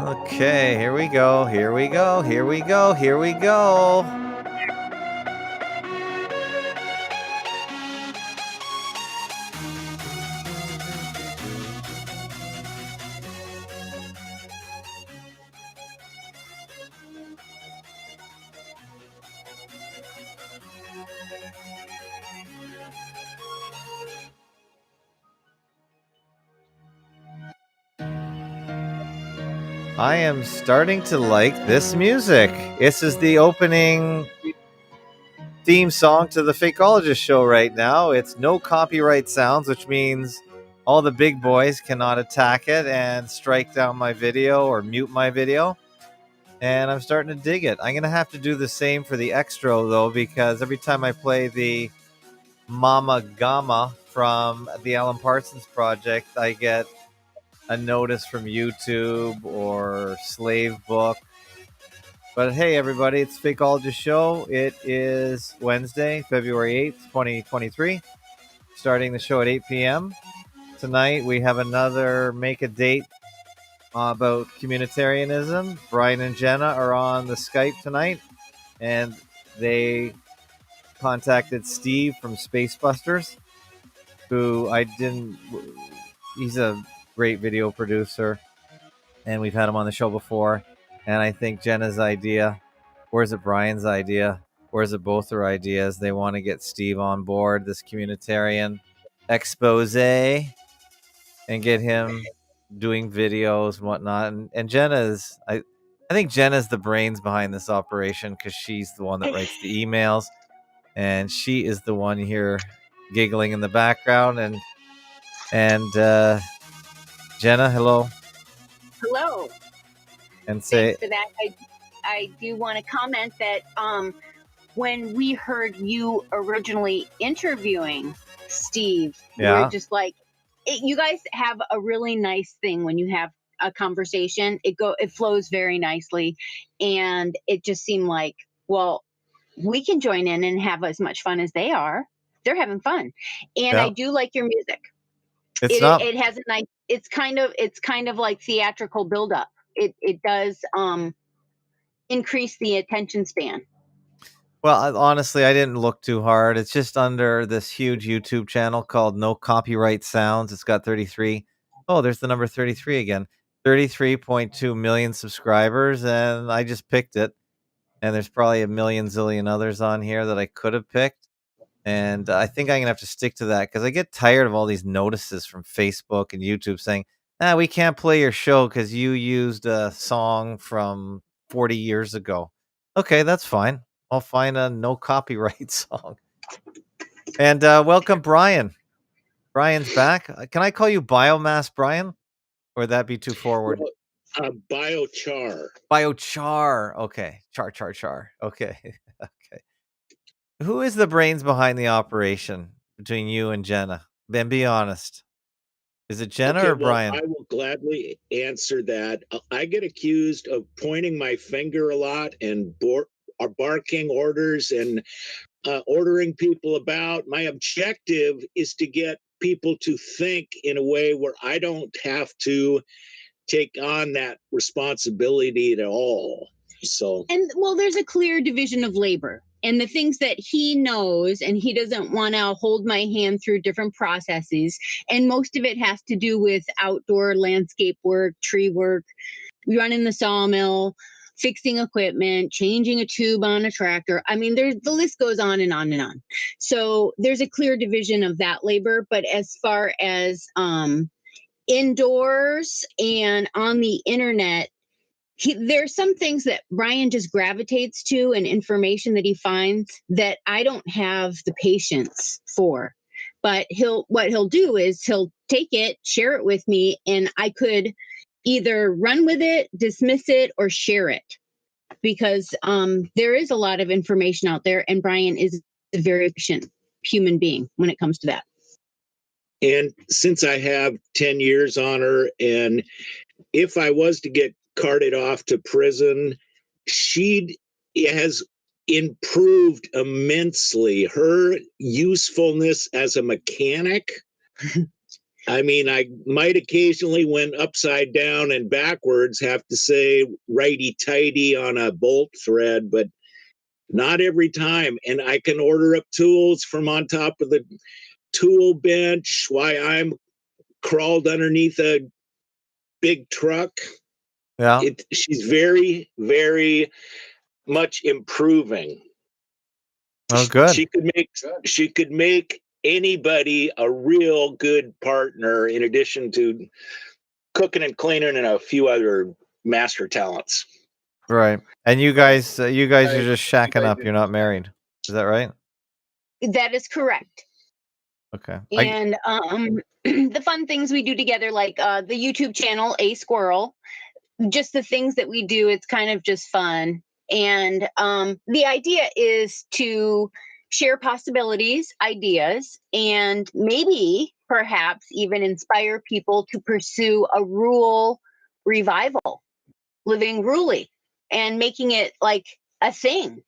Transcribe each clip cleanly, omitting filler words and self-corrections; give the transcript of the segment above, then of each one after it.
Okay, here we go. Here we go. Here we go. Here we go. I am starting to like this music. This is the opening theme song to the Fakeologist show right now. It's no copyright sounds, which means all the big boys cannot attack it and strike down my video or mute my video. And I'm starting to dig it. I'm going to have to do the same for the extra, though, because every time I play the Mama Gama from the Alan Parsons Project, I get a notice from YouTube or Slave Book. But hey, everybody, it's Fakeologist Show. It is Wednesday, February 8th, 2023. Starting the show at 8 p.m. Tonight, we have another Make a Date about communitarianism. Brien and Jenna are on the Skype tonight, and they contacted Steve from Spacebusters, who he's a great video producer, and we've had him on the show before. And I think Jenna's idea, or is it Brian's idea, or is it both their ideas? They want to get Steve on board, this communitarian expose, and get him doing videos and whatnot. And Jenna's, I think Jenna's the brains behind this operation because she's the one that writes the emails, and she is the one here giggling in the background. And Jenna, hello. Hello. And say, thanks for that. I do want to comment that when we heard you originally interviewing Steve, we were just like, you guys have a really nice thing when you have a conversation. It flows very nicely, and it just seemed like, well, we can join in and have as much fun as they are. They're having fun, and I do like your music. It has a nice. It's kind of like theatrical buildup. It does increase the attention span. Well, honestly, I didn't look too hard. It's just under this huge YouTube channel called No Copyright Sounds. It's got 33. Oh, there's the number 33 again. 33.2 million subscribers, and I just picked it. And there's probably a million zillion others on here that I could have picked. And I think I'm going to have to stick to that because I get tired of all these notices from Facebook and YouTube saying, we can't play your show because you used a song from 40 years ago. Okay, that's fine. I'll find a no copyright song. And welcome, Brien. Brien's back. Can I call you Biomass Brien? Or would that be too forward? Biochar. Biochar. Okay. Char. Okay. Okay. Who is the brains behind the operation between you and Jenna? Ben, be honest. Is it Jenna or Brien? I will gladly answer that. I get accused of pointing my finger a lot and barking orders and ordering people about. My objective is to get people to think in a way where I don't have to take on that responsibility at all. There's a clear division of labor. And the things that he knows, and he doesn't want to hold my hand through different processes. And most of it has to do with outdoor landscape work, tree work. We run in the sawmill, fixing equipment, changing a tube on a tractor. I mean, the list goes on and on and on. So there's a clear division of that labor. But as far as indoors and on the internet, there's some things that Brien just gravitates to and information that he finds that I don't have the patience for. But what he'll do is he'll take it, share it with me, and I could either run with it, dismiss it, or share it. Because there is a lot of information out there, and Brien is a very patient human being when it comes to that. And since I have 10 years on her, and if I was to get carted off to prison, she has improved immensely. Her usefulness as a mechanic I mean, I might occasionally, when upside down and backwards, have to say righty tighty on a bolt thread, but not every time. And I can order up tools from on top of the tool bench while I'm crawled underneath a big truck. Yeah. She's very, very much improving. Oh, good. She could make anybody a real good partner, in addition to cooking and cleaning and a few other master talents. Right. And you guys are just shacking up. You're not married. Is that right? That is correct. Okay. And the fun things we do together, like the YouTube channel, A Squirrel, just the things that we do, it's kind of just fun. And the idea is to share possibilities, ideas, and maybe perhaps even inspire people to pursue a rural revival, living rurally and making it like a thing,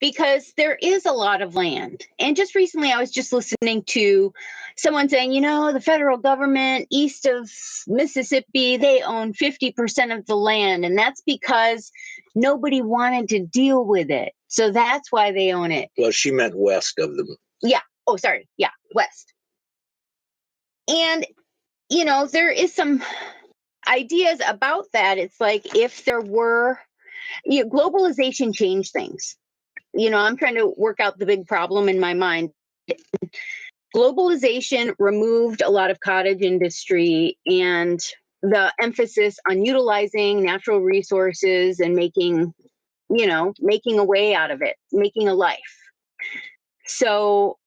because there is a lot of land. And just recently, I was just listening to someone saying, the federal government east of Mississippi, they own 50% of the land. And that's because nobody wanted to deal with it. So that's why they own it. Well, she meant west of them. Yeah. Oh, sorry. Yeah. West. And, there is some ideas about that. It's like if there were, globalization changed things. I'm trying to work out the big problem in my mind. Globalization removed a lot of cottage industry and the emphasis on utilizing natural resources and making a way out of it, making a life. So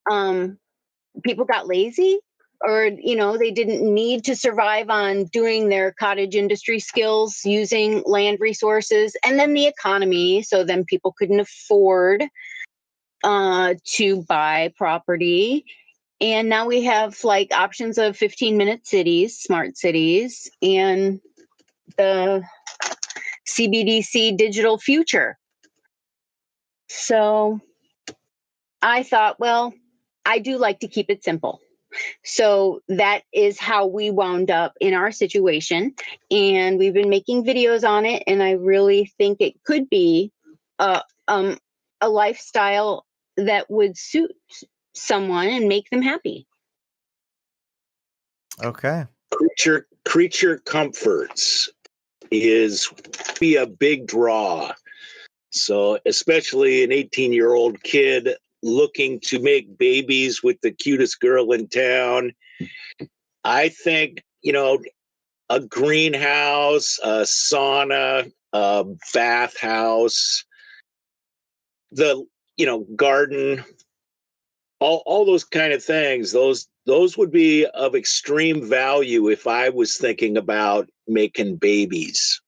people got lazy, or they didn't need to survive on doing their cottage industry skills using land resources. And then the economy, so then people couldn't afford to buy property. And now we have like options of 15-minute cities, smart cities, and the CBDC digital future. So I thought, well, I do like to keep it simple. So that is how we wound up in our situation. And we've been making videos on it. And I really think it could be a lifestyle that would suit someone and make them happy. Okay. Creature comforts is be a big draw. So especially an 18-year-old kid looking to make babies with the cutest girl in town, I think, a greenhouse, a sauna, a bathhouse, the, garden, all those kind of things, those would be of extreme value if I was thinking about making babies.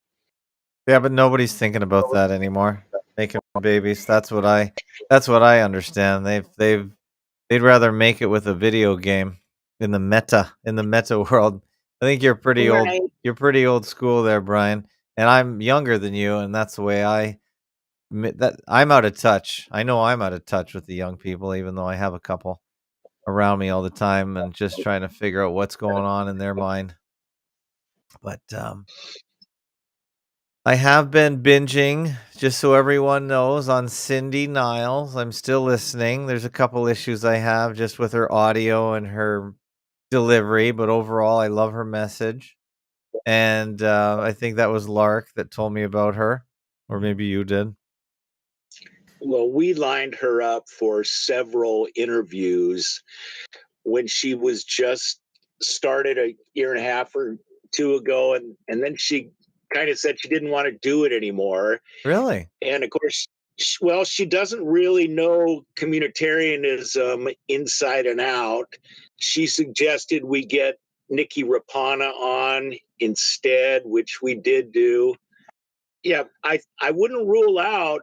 Yeah, but nobody's thinking about that anymore. Making babies. That's what I understand. They'd rather make it with a video game in the meta world. I think you're pretty old. Right. You're pretty old school there, Brien. And I'm younger than you, and that's the way I'm out of touch. I know I'm out of touch with the young people, even though I have a couple around me all the time and just trying to figure out what's going on in their mind. But I have been binging, just so everyone knows, on Cindy Niles. I'm still listening. There's a couple issues I have just with her audio and her delivery, but overall, I love her message. And I think that was Lark that told me about her, or maybe you did. Well, we lined her up for several interviews when she was just started a year and a half or two ago, and then she kind of said she didn't want to do it anymore. Really? And of course, she doesn't really know communitarianism inside and out. She suggested we get Nikki Rapana on instead, which we did do. Yeah, I wouldn't rule out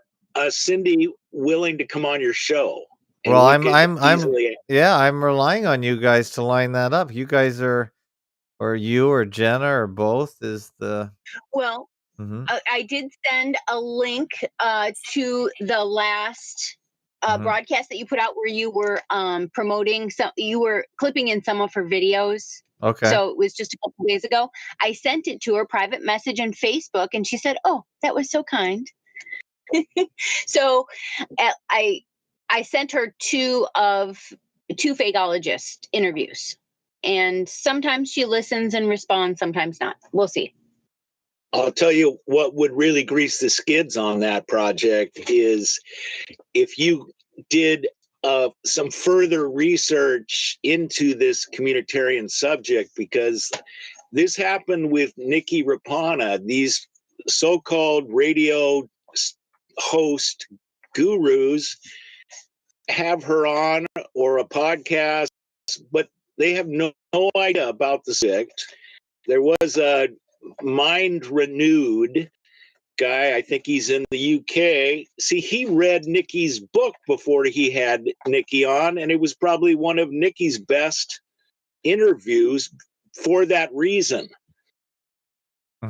Cindy willing to come on your show. Well, I'm relying on you guys to line that up. You guys or you or Jenna or both is the. Well, I did send a link to the last broadcast that you put out where you were promoting you were clipping in some of her videos. Okay. So it was just a couple days ago. I sent it to her private message on Facebook, and she said, "Oh, that was so kind." So I sent her two fakeologist interviews, and sometimes she listens and responds, sometimes not. We'll see. I'll tell you what would really grease the skids on that project is if you did some further research into this communitarian subject, because this happened with Nikki Rapana, these so-called radio host gurus have her on or a podcast, but they have no idea about the subject. There was a Mind Renewed guy, I think he's in the UK. See, he read Nikki's book before he had Nikki on, and it was probably one of Nikki's best interviews for that reason.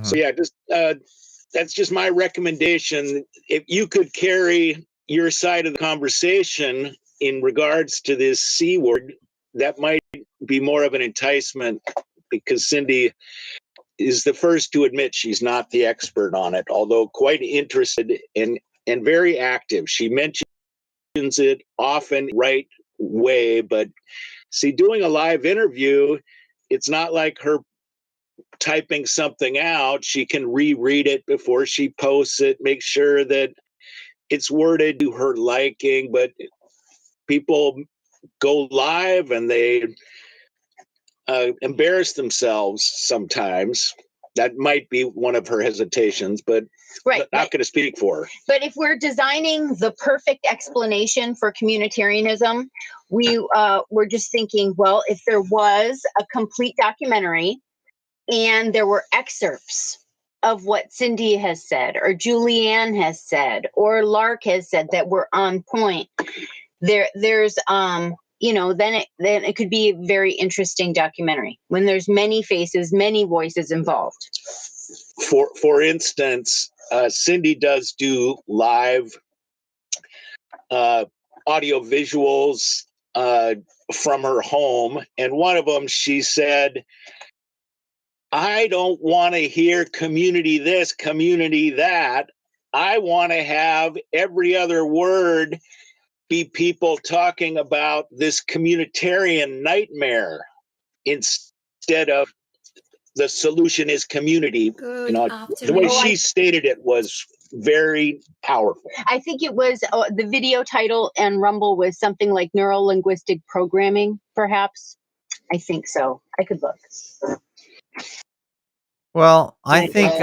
So yeah, just that's just my recommendation. If you could carry your side of the conversation in regards to this C word, that might be more of an enticement, because Cindy is the first to admit she's not the expert on it, although quite interested and very active. She mentions it often right way, but see, doing a live interview, it's not like her typing something out. She can reread it before she posts it, make sure that it's worded to her liking. But people go live and they embarrass themselves sometimes. That might be one of her hesitations, but right, not going to speak for her. But if we're designing the perfect explanation for communitarianism, we're just thinking, well, if there was a complete documentary and there were excerpts of what Cindy has said or Julianne has said or Lark has said that were on point, there's then it could be a very interesting documentary when there's many faces, many voices involved. For instance, Cindy does do live audio visuals from her home, and one of them she said, I don't want to hear community this, community that. I want to have every other word be people talking about this communitarian nightmare instead of the solution is community. Good afternoon. The way she stated it was very powerful. I think it was the video title and Rumble was something like neuro-linguistic programming, perhaps. I think so. I could look. Well, I think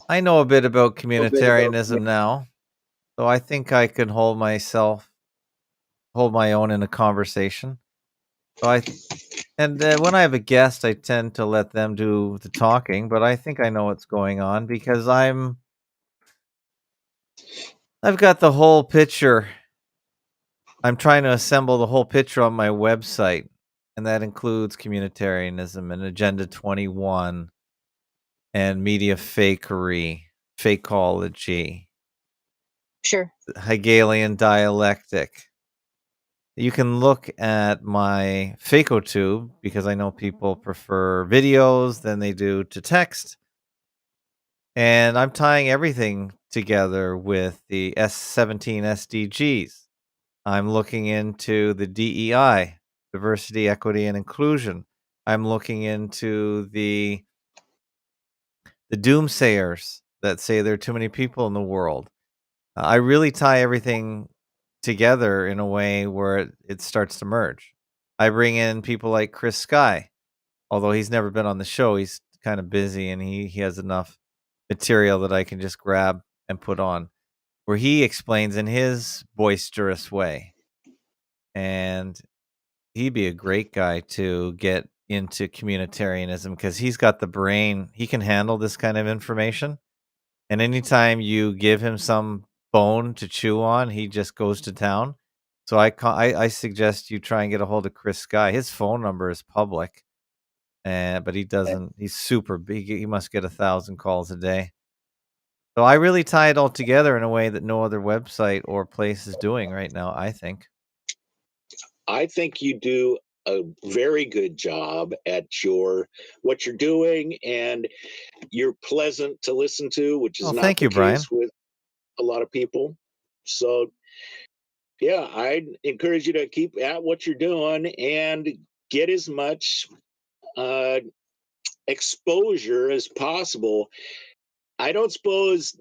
I know a bit about communitarianism now, so I think I can hold my own in a conversation. So when I have a guest, I tend to let them do the talking, but I think I know what's going on because I've got the whole picture. I'm trying to assemble the whole picture on my website, and that includes communitarianism and Agenda 21 and media fakery, fakeology. Sure. Hegelian dialectic. You can look at my FakeoTube because I know people prefer videos than they do to text. And I'm tying everything together with the S17 SDGs. I'm looking into the DEI, diversity, equity, and inclusion. I'm looking into the doomsayers that say there are too many people in the world. I really tie everything together in a way where it starts to merge. I bring in people like Chris Sky, although he's never been on the show. He's kind of busy and he has enough material that I can just grab and put on, where he explains in his boisterous way. And he'd be a great guy to get into communitarianism because he's got the brain. He can handle this kind of information. And anytime you give him some bone to chew on, he just goes to town. So I suggest you try and get a hold of Chris Sky. His phone number is public, but he doesn't. He's super big. He must get 1,000 calls a day. So I really tie it all together in a way that no other website or place is doing right now, I think. I think you do a very good job at what you're doing, and you're pleasant to listen to, which is not thank the you, Brien. case with a lot of people. So yeah, I'd encourage you to keep at what you're doing and get as much exposure as possible. I don't suppose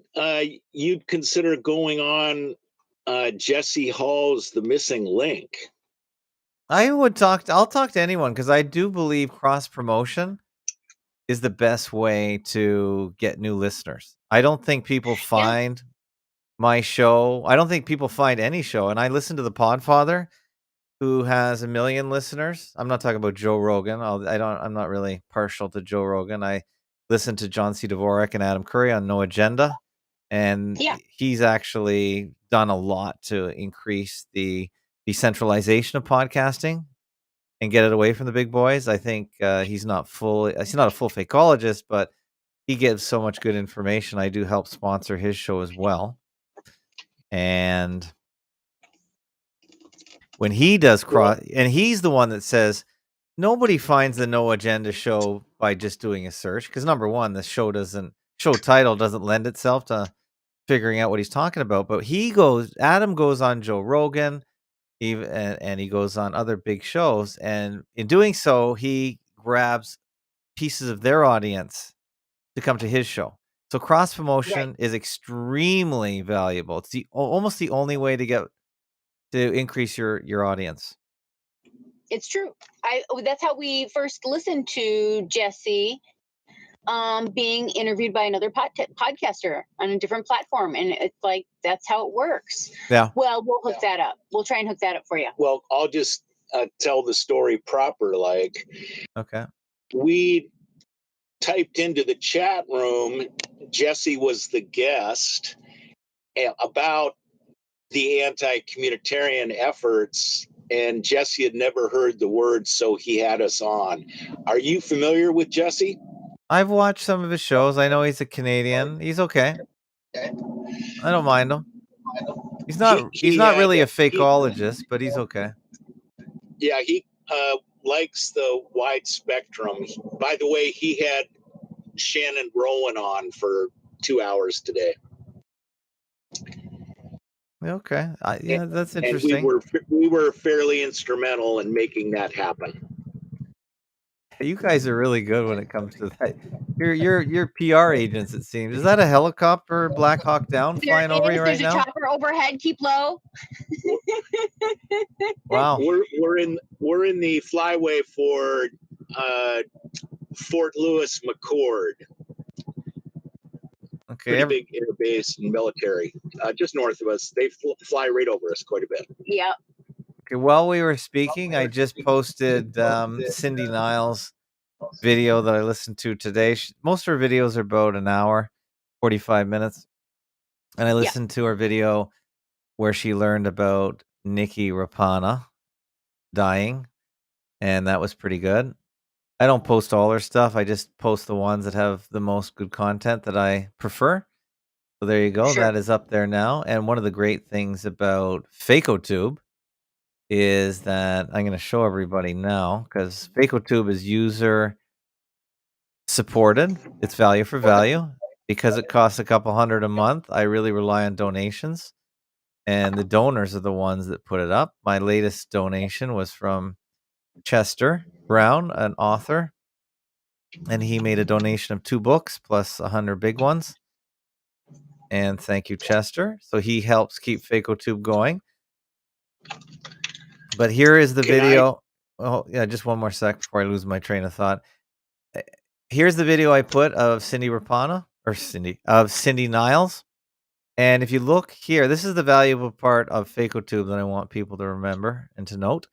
you'd consider going on Jesse Hall's The Missing Link. I'll talk to anyone because I do believe cross promotion is the best way to get new listeners. I don't think people find my show. I don't think people find any show. And I listen to the Podfather, who has 1 million listeners. I'm not talking about Joe Rogan. I'm not really partial to Joe Rogan. I listen to John C. Dvorak and Adam Curry on No Agenda, and he's actually done a lot to increase the decentralization of podcasting and get it away from the big boys. I think he's not a full fakeologist, but he gives so much good information. I do help sponsor his show as well. And when he does and he's the one that says nobody finds the No Agenda show by just doing a search, because number one, the show title doesn't lend itself to figuring out what he's talking about. But Adam goes on Joe Rogan, and he goes on other big shows, and in doing so, he grabs pieces of their audience to come to his show. So cross promotion is extremely valuable. It's almost the only way to increase your audience. It's true. That's how we first listened to Jesse being interviewed by another podcaster on a different platform, and it's like that's how it works. Yeah. Well, we'll hook that up. We'll try and hook that up for you. Well, I'll just tell the story proper. Like, okay, we typed into the chat room, Jesse was the guest, about the anti-communitarian efforts, and Jesse had never heard the word, so he had us on. Are you familiar with Jesse? I've watched some of his shows. I know he's a Canadian. He's okay. I don't mind him. He's not really a fakeologist, but he's okay. Yeah, he likes the wide spectrum. By the way, he had Shannon Rowan on for 2 hours today. Okay, that's interesting. And we were fairly instrumental in making that happen. You guys are really good when it comes to that. You're PR agents, it seems. Is that a helicopter, Black Hawk Down, flying over you right now? There's a chopper overhead. Keep low. Wow. We're in the flyway for Fort Lewis McChord. Okay. Pretty big air base and military, just north of us. They fly right over us quite a bit. Yeah. Okay. While we were speaking, I just posted Cindy Niles' video that I listened to today. Most of her videos are about an hour, 45 minutes. And I listened to her video where she learned about Nikki Rapana dying, and that was pretty good. I don't post all her stuff. I just post the ones that have the most good content that I prefer. So there you go. Sure. That is up there now. And one of the great things about FacoTube is that I'm going to show everybody now, because FacoTube is user supported. It's value for value. Because it costs a couple $100 a month, I really rely on donations. And the donors are the ones that put it up. My latest donation was from Chester Brown, an author. And he made a donation of 2 books plus 100 big ones. And thank you, Chester. So he helps keep FacoTube going. But here is the video. Oh, yeah, just one more sec before I lose my train of thought. Here's the video I put of Cindy Niles. And if you look here, this is the valuable part of FacoTube that I want people to remember and to note.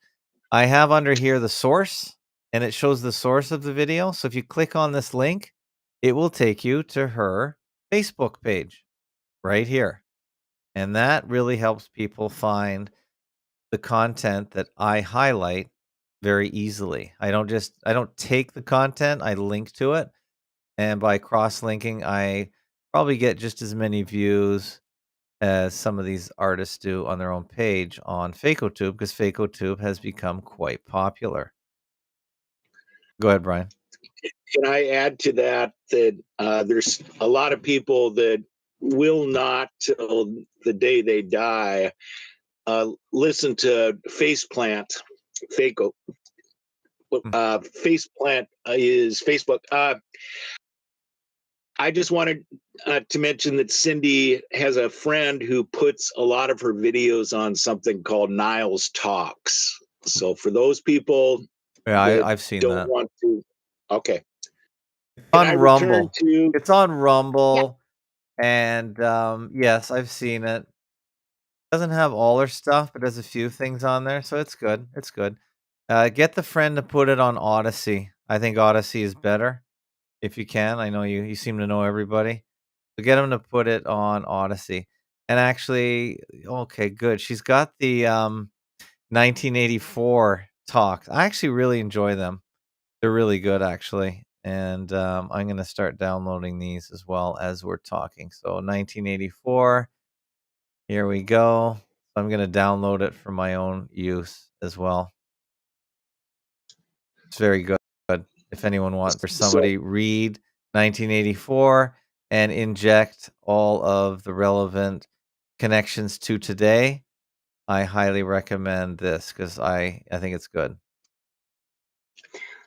I have under here the source, and it shows the source of the video. So if you click on this link, it will take you to her Facebook page right here. And that really helps people find the content that I highlight very easily. I don't take the content, I link to it. And by cross-linking, I probably get just as many views as some of these artists do on their own page on FacoTube, because FacoTube has become quite popular. Go ahead, Brien. Can I add to that there's a lot of people that will not, till the day they die, listen to Faceplant. Faceplant is Facebook. I just wanted to mention that Cindy has a friend who puts a lot of her videos on something called Niles Talks. So for those people, yeah, I've seen don't that. Want to. Okay. On Rumble. It's on Rumble, and yes, I've seen it. Doesn't have all her stuff, but there's a few things on there, so it's good. It's good. Get the friend to put it on Odyssey. I think Odyssey is better if you can. I know you seem to know everybody. So get them to put it on Odyssey. And actually, okay, good. She's got the 1984 talks. I actually really enjoy them. They're really good, actually. And I'm going to start downloading these as well as we're talking. So 1984. Here we go. I'm going to download it for my own use as well. It's very good. If anyone wants, for somebody read 1984 and inject all of the relevant connections to today, I highly recommend this because I think it's good.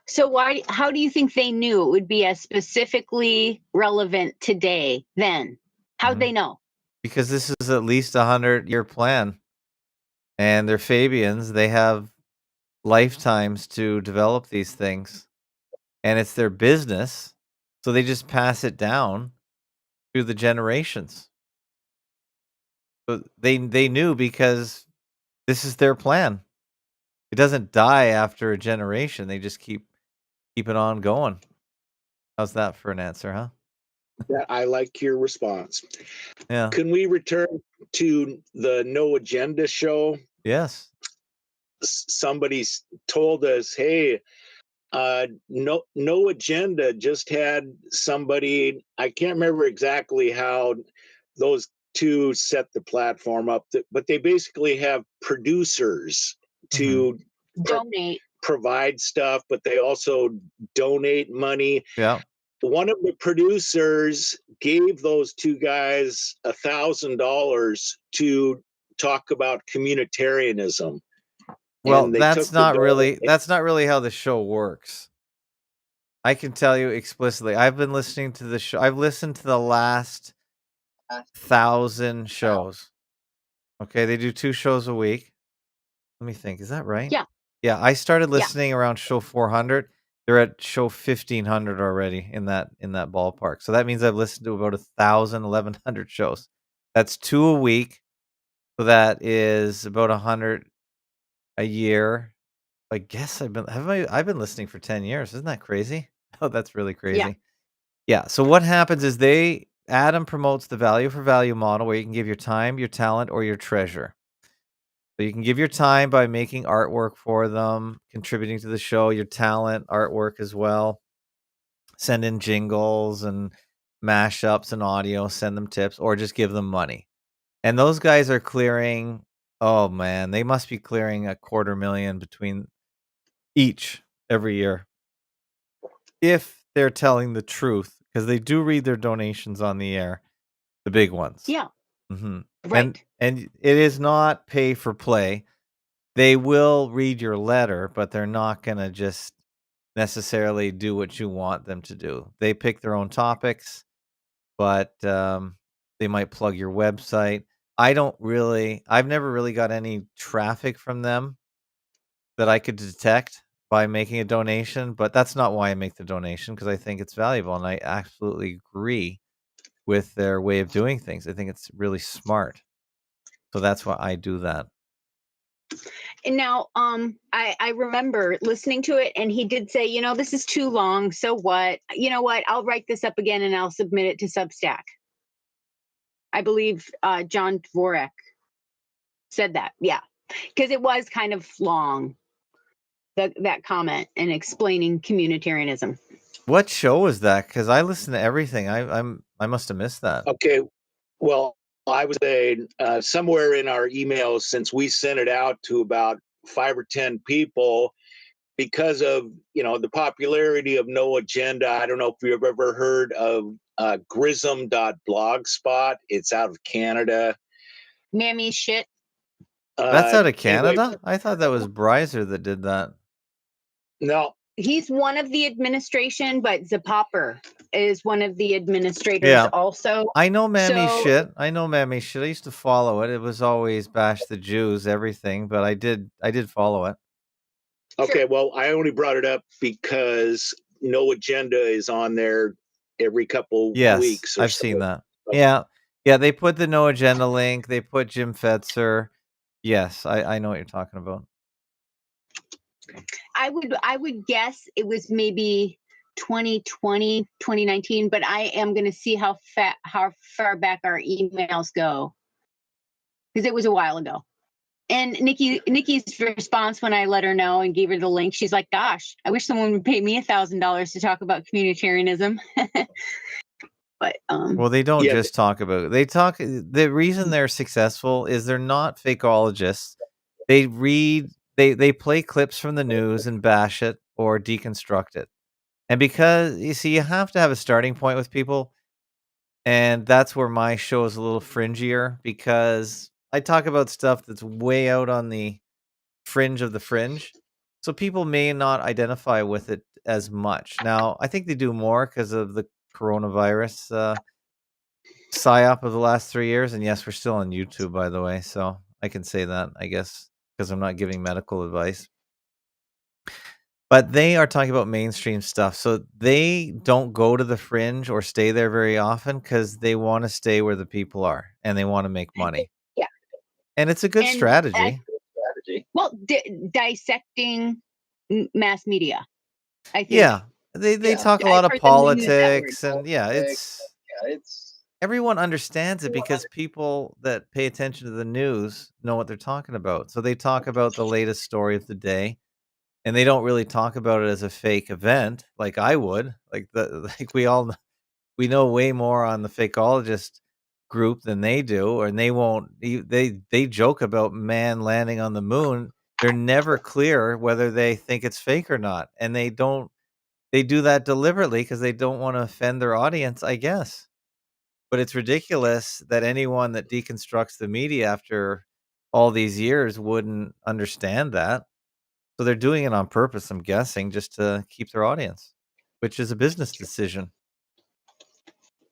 So how do you think they knew it would be as specifically relevant today then? How'd they know? Because this is at least a 100-year plan. And they're Fabians. They have lifetimes to develop these things. And it's their business. So they just pass it down through the generations. So they knew because this is their plan. It doesn't die after a generation. They just keep it on going. How's that for an answer, huh? Yeah, I like your response. Yeah. Can we return to the No Agenda show? Yes. Somebody's told us, hey, no Agenda just had somebody, I can't remember exactly how those two set the platform up, but they basically have producers to donate, provide stuff, but they also donate money. Yeah. One of the producers gave those two guys $1,000 to talk about communitarianism. Well, that's not really how the show works. I can tell you explicitly. I've been listening to the show. I've listened to the last 1,000 shows. Okay, they do 2 shows a week. Let me think. Is that right? Yeah. Yeah, I started listening around show 400. They're at show 1,500 already in that ballpark. So that means I've listened to about 1,000, 1,100 shows. That's 2 a week. So that is about 100 a year. I guess I've been listening for 10 years. Isn't that crazy? Oh, that's really crazy. Yeah. So what happens is Adam promotes the value for value model where you can give your time, your talent, or your treasure. So you can give your time by making artwork for them, contributing to the show, your talent, artwork as well. Send in jingles and mashups and audio, send them tips, or just give them money. And those guys are clearing, oh man, they must be clearing $250,000 between each every year. If they're telling the truth, because they do read their donations on the air, the big ones. Yeah. Right. And it is not pay for play. They will read your letter, but they're not going to just necessarily do what you want them to do. They pick their own topics, but they might plug your website. I've never really got any traffic from them that I could detect by making a donation, but that's not why I make the donation, because I think it's valuable, and I absolutely agree with their way of doing things. I think it's really smart. So that's why I do that. And now, I remember listening to it, and he did say, this is too long. So what? You know what? I'll write this up again, and I'll submit it to Substack. I believe John Dvorak said that. Yeah, because it was kind of long. That comment and explaining communitarianism. What show was that? Because I listen to everything. I must have missed that. Okay, well, I would say somewhere in our emails, since we sent it out to about 5 or 10 people, because of the popularity of No Agenda. I don't know if you've ever heard of Grism.blogspot. It's out of Canada. Mammy shit. That's out of Canada? Anyway, I thought that was Breiser that did that. No. He's one of the administration, but Zapopper is one of the administrators also. I know Mammy shit. I know Mammy shit. I used to follow it. It was always bash the Jews, everything, but I did follow it. Okay, well, I only brought it up because No Agenda is on there every couple weeks. I've seen that. Yeah, they put the No Agenda link. They put Jim Fetzer. Yes, I know what you're talking about. I would guess it was maybe 2020, 2019, but I am going to see how far back our emails go, because it was a while ago. And Nikki's response when I let her know and gave her the link, she's like, "Gosh, I wish someone would pay me $1,000 to talk about communitarianism." But well, they don't just talk about it. They talk. The reason they're successful is they're not fakeologists. They read. They play clips from the news and bash it or deconstruct it. And because you see, you have to have a starting point with people, and that's where my show is a little fringier, because I talk about stuff that's way out on the fringe of the fringe. So people may not identify with it as much. Now, I think they do more because of the coronavirus psyop of the last 3 years. And yes, we're still on YouTube, by the way. So I can say that, I guess, because I'm not giving medical advice. But they are talking about mainstream stuff. So they don't go to the fringe or stay there very often because they want to stay where the people are and they want to make money. Yeah. And it's a good strategy. Well, dissecting mass media, I think. Yeah. They talk a lot of politics, and it's everyone understands it because people that pay attention to the news know what they're talking about. So they talk about the latest story of the day. And they don't really talk about it as a fake event like I would. Like we know way more on the fakeologist group than they do, and they won't. They joke about man landing on the moon. They're never clear whether they think it's fake or not, and they don't. They do that deliberately because they don't want to offend their audience, I guess. But it's ridiculous that anyone that deconstructs the media after all these years wouldn't understand that. So they're doing it on purpose, I'm guessing, just to keep their audience, which is a business decision.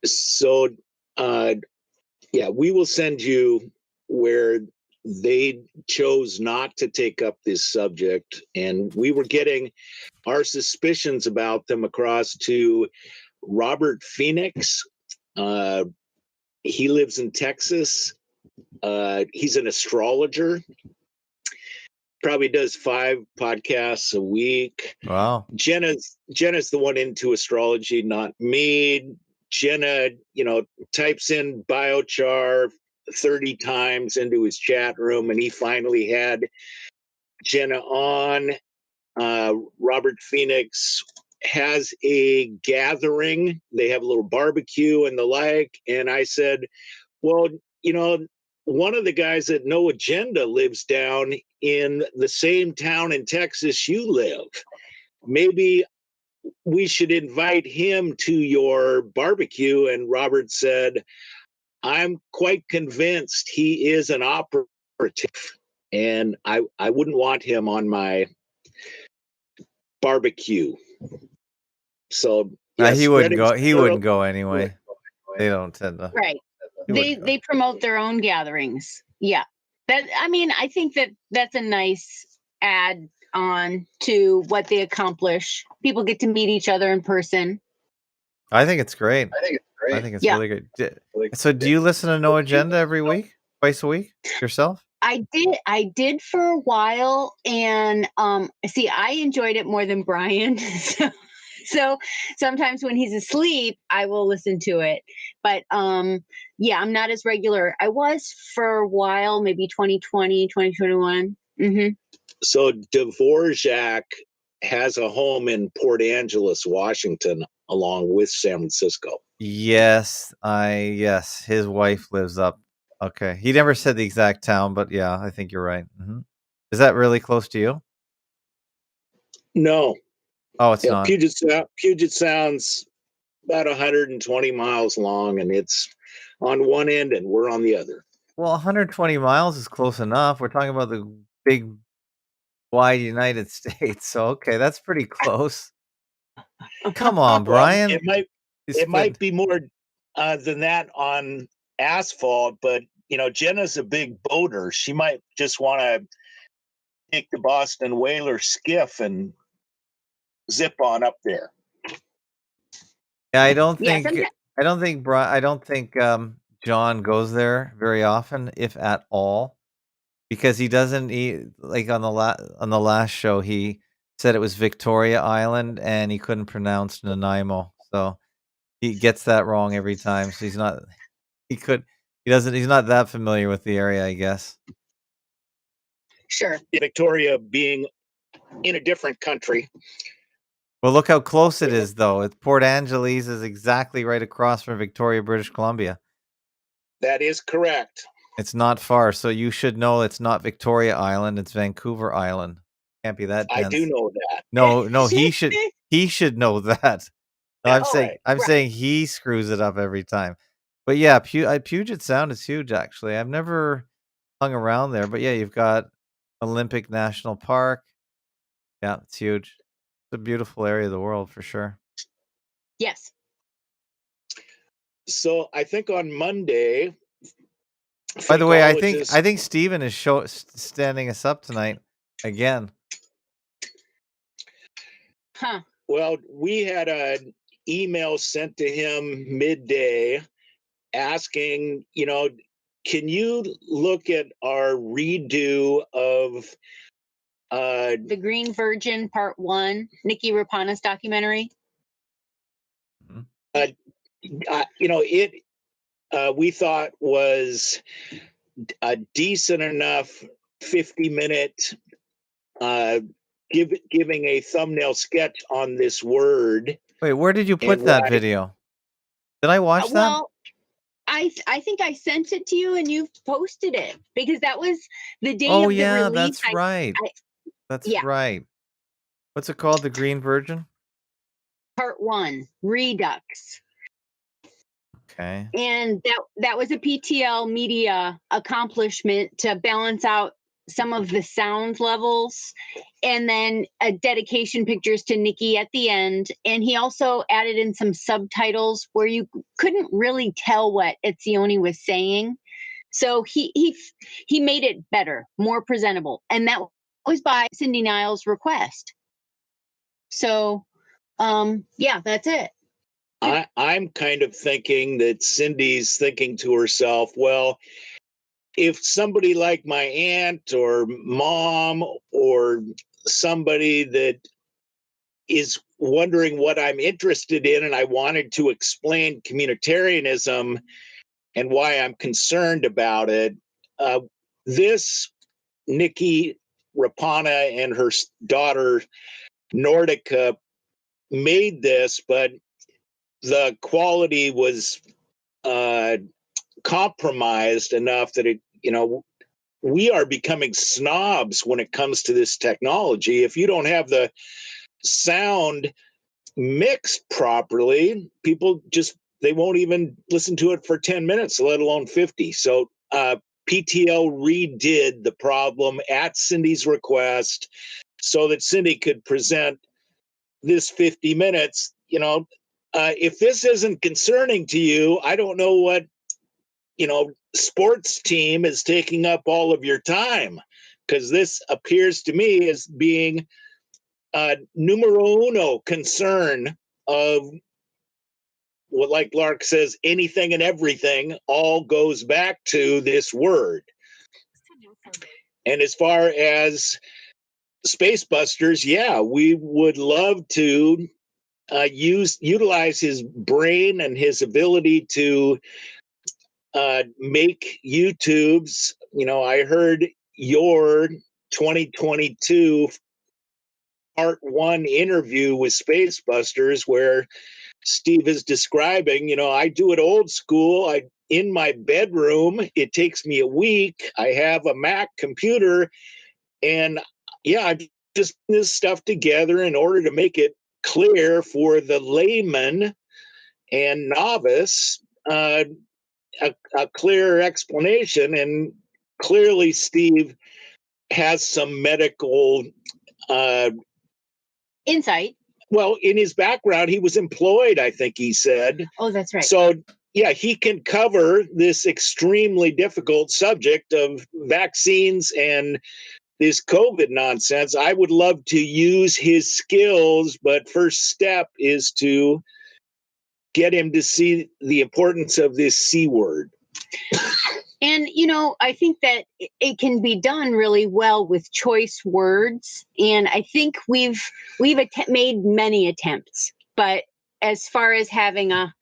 So, we will send you where they chose not to take up this subject. And we were getting our suspicions about them across to Robert Phoenix. He lives in Texas. He's an astrologer. Probably does 5 podcasts a week. Wow. Jenna's the one into astrology, not me. Jenna, types in biochar 30 times into his chat room, and he finally had Jenna on. Robert Phoenix has a gathering. They have a little barbecue and the like. And I said, well, one of the guys at No Agenda lives down in the same town in Texas you live. Maybe we should invite him to your barbecue. And Robert said, I'm quite convinced he is an operative, and I wouldn't want him on my barbecue. So he wouldn't go. He wouldn't go anyway. They don't tend to. Right. They promote their own gatherings. Yeah. I think that's a nice add on to what they accomplish. People get to meet each other in person. I think it's great. I think it's really good. So do you listen to No Agenda every week? Twice a week yourself? I did for a while, and I enjoyed it more than Brien. So sometimes when he's asleep, I will listen to it. But I'm not as regular. I was for a while, maybe 2020, 2021. Mm-hmm. So Dvorak has a home in Port Angeles, Washington, along with San Francisco. Yes, his wife lives up. Okay. He never said the exact town, but yeah, I think you're right. Mm-hmm. Is that really close to you? No. Oh, it's not. Puget Sound's about 120 miles long, and it's on one end and we're on the other. Well, 120 miles is close enough. We're talking about the big, wide United States. So, okay, that's pretty close. Come on, Well, Brien. it might be more than that on asphalt, but Jenna's a big boater. She might just want to take the Boston Whaler skiff and zip on up there. Yeah, I don't think John goes there very often, if at all, because he doesn't like on the last show he said it was Victoria Island and he couldn't pronounce Nanaimo. So he gets that wrong every time. So he's not that familiar with the area, I guess. Sure. Victoria being in a different country. Well, look how close it is, though. Port Angeles is exactly right across from Victoria, British Columbia. That is correct. It's not far, so you should know it's not Victoria Island, it's Vancouver Island. Can't be that dense. I do know that. No, he should know that. No, I'm saying he screws it up every time. But yeah, Puget Sound is huge, actually. I've never hung around there, but yeah, you've got Olympic National Park. Yeah, it's huge. It's a beautiful area of the world for sure. Yes. So I think on Monday. By the way, I think Steven is standing us up tonight again. Huh. Well, we had an email sent to him midday asking, can you look at our redo of The Green Virgin Part 1, Nikki Rapana's documentary? We thought was a decent enough 50-minute giving a thumbnail sketch on this word. Wait, where did you put that video? Did I watch that? Well, I think I sent it to you and you posted it because that was the day of the release. Oh yeah, that's right. Right. What's it called? The Green Virgin? Part 1, Redux. Okay. And that was a PTL media accomplishment to balance out some of the sound levels, and then a dedication pictures to Nikki at the end. And he also added in some subtitles where you couldn't really tell what Etzioni was saying. So he made it better, more presentable. And that was by Cindy Niles' request. So, yeah, that's it. I'm kind of thinking that Cindy's thinking to herself, well, if somebody like my aunt or mom or somebody that is wondering what I'm interested in and I wanted to explain communitarianism and why I'm concerned about it, this Nikki Rapana and her daughter Nordica made this, but the quality was compromised enough that we are becoming snobs when it comes to this technology. If you don't have the sound mixed properly, people they won't even listen to it for 10 minutes, let alone 50. So PTL redid the problem at Cindy's request so that Cindy could present this 50 minutes. If this isn't concerning to you, I don't know what sports team is taking up all of your time, because this appears to me as being numero uno concern of what, like Lark says, anything and everything all goes back to this word. And as far as Space Busters, yeah, we would love to utilize his brain and his ability to make YouTubes. I heard your 2022 part 1 interview with Space Busters where Steve is describing, I do it old school. In my bedroom, it takes me a week. I have a Mac computer, and yeah, just putting this stuff together in order to make it clear for the layman and novice, a clear explanation. And clearly, Steve has some medical insight. Well, in his background, he was employed, I think he said. Oh, that's right. So, yeah, he can cover this extremely difficult subject of vaccines and this COVID nonsense. I would love to use his skills, but first step is to get him to see the importance of this C word. And, I think that it can be done really well with choice words. And I think we've made many attempts, but as far as having a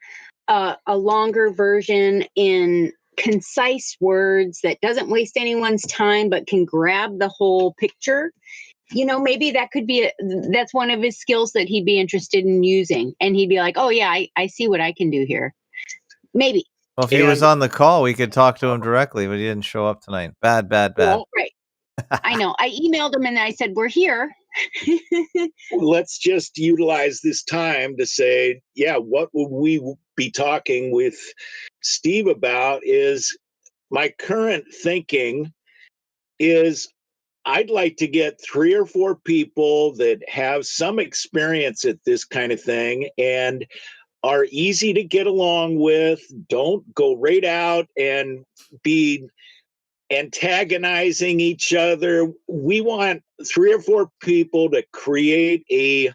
longer version in concise words that doesn't waste anyone's time, but can grab the whole picture, maybe that could be that's one of his skills that he'd be interested in using. And he'd be like, oh yeah, I see what I can do here. Maybe. Well, if he was on the call, we could talk to him directly, but he didn't show up tonight. Bad. Well, right. I know. I emailed him and I said, we're here. Let's just utilize this time to say, yeah, what would we be talking with Steve about is my current thinking is I'd like to get 3 or 4 people that have some experience at this kind of thing and are easy to get along with, don't go right out and be antagonizing each other. We want 3 or 4 people to create a,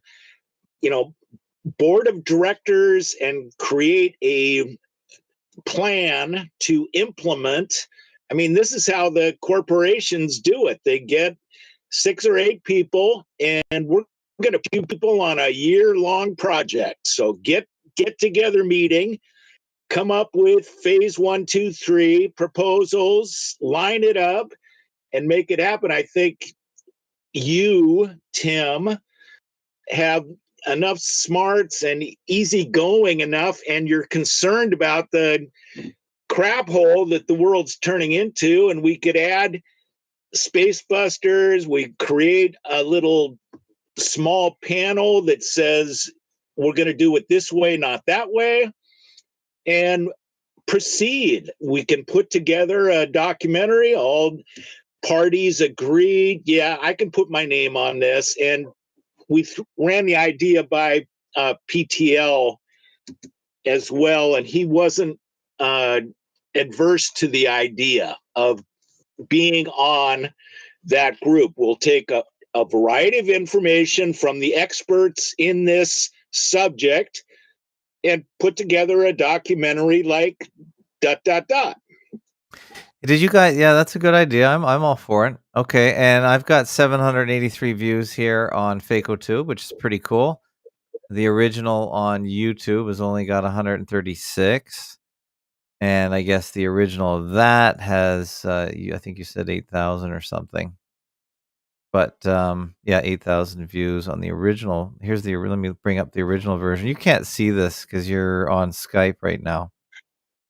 board of directors and create a plan to implement. I mean, this is how the corporations do it. They get 6 or 8 people, and we're going to put people on a year-long project. So get together meeting, come up with phase 1, 2, 3 proposals, line it up, and make it happen. I think you, Tim, have enough smarts and easygoing enough, and you're concerned about the crap hole that the world's turning into, and we could add Space Busters. We create a little small panel that says we're going to do it this way, not that way, and proceed. We can put together a documentary. All parties agreed, yeah, I can put my name on this. And we ran the idea by PTL as well, and he wasn't adverse to the idea of being on that group. We'll take a variety of information from the experts in this subject and put together a documentary like ... Did you guys? Yeah, that's a good idea. I'm all for it. Okay, and I've got 783 views here on FakeOTube, which is pretty cool. The original on YouTube has only got 136, and I guess the original of that has, I think you said 8,000 or something. But yeah, 8,000 views on the original. Let me bring up the original version. You can't see this because you're on Skype right now.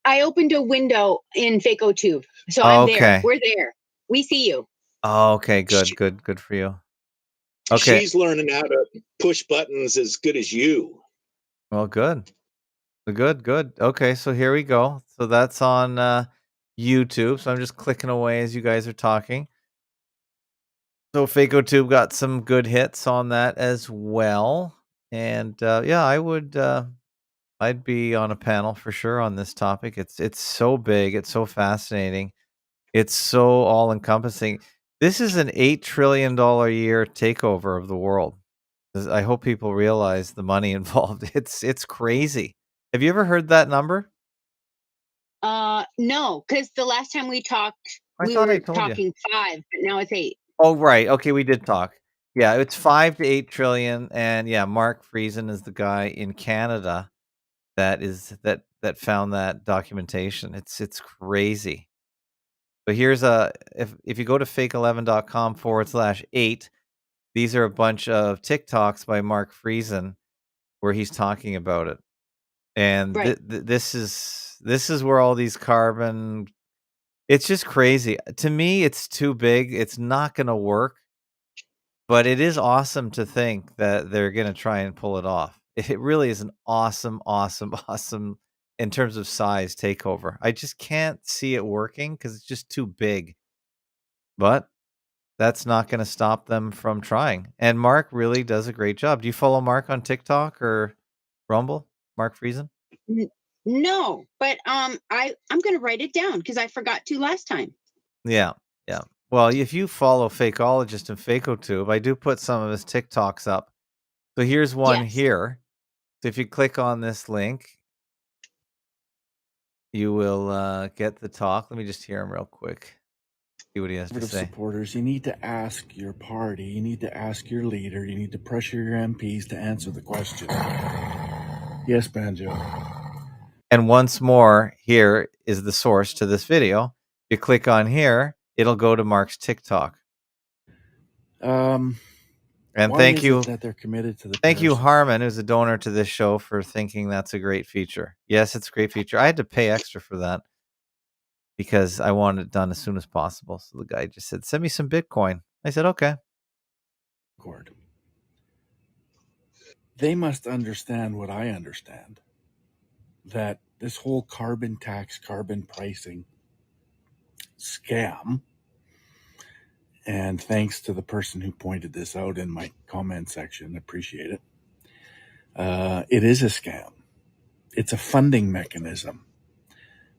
I opened a window in FakeOTube, so I'm there. We're there. We see you. Oh, okay, good for you. Okay, she's learning how to push buttons as good as you. Well, good. Okay, so here we go. So that's on YouTube. So I'm just clicking away as you guys are talking. So FakeOTube got some good hits on that as well. And yeah, I'd be on a panel for sure on this topic. It's so big, it's so fascinating, it's so all encompassing. This is an $8 trillion a year takeover of the world. I hope people realize the money involved. It's crazy. Have you ever heard that number? No, because the last time we talked, we were talking 5, but now it's 8. Oh, right. Okay, we did talk. Yeah, it's 5 to 8 trillion, and yeah, Mark Friesen is the guy in Canada that found that documentation. It's crazy. But here's if you go to fake11.com/8, these are a bunch of TikToks by Mark Friesen where he's talking about it. And right. This is where all these carbon, it's just crazy. To me, it's too big. It's not going to work. But it is awesome to think that they're going to try and pull it off. It really is an awesome, awesome, awesome in terms of size takeover. I just can't see it working because it's just too big. But that's not going to stop them from trying. And Mark really does a great job. Do you follow Mark on TikTok or Rumble? Mark Friesen? No, but I'm going to write it down because I forgot to last time. Yeah, yeah. Well, if you follow Fakeologist and FakeoTube, I do put some of his TikToks up. So here's one here. So if you click on this link, you will get the talk. Let me just hear him real quick. See what he has to say. Supporters, you need to ask your party, you need to ask your leader, you need to pressure your MPs to answer the question. Yes, Banjo. And once more, here is the source to this video. You click on here, it'll go to Mark's TikTok. And thank you that they're committed to the thank you, Harmon, who's a donor to this show, for thinking that's a great feature. Yes, it's a great feature. I had to pay extra for that because I wanted it done as soon as possible. So the guy just said, send me some Bitcoin. I said, okay. They must understand what I understand, that this whole carbon tax, carbon pricing scam, and thanks to the person who pointed this out in my comment section, appreciate it. It is a scam. It's a funding mechanism.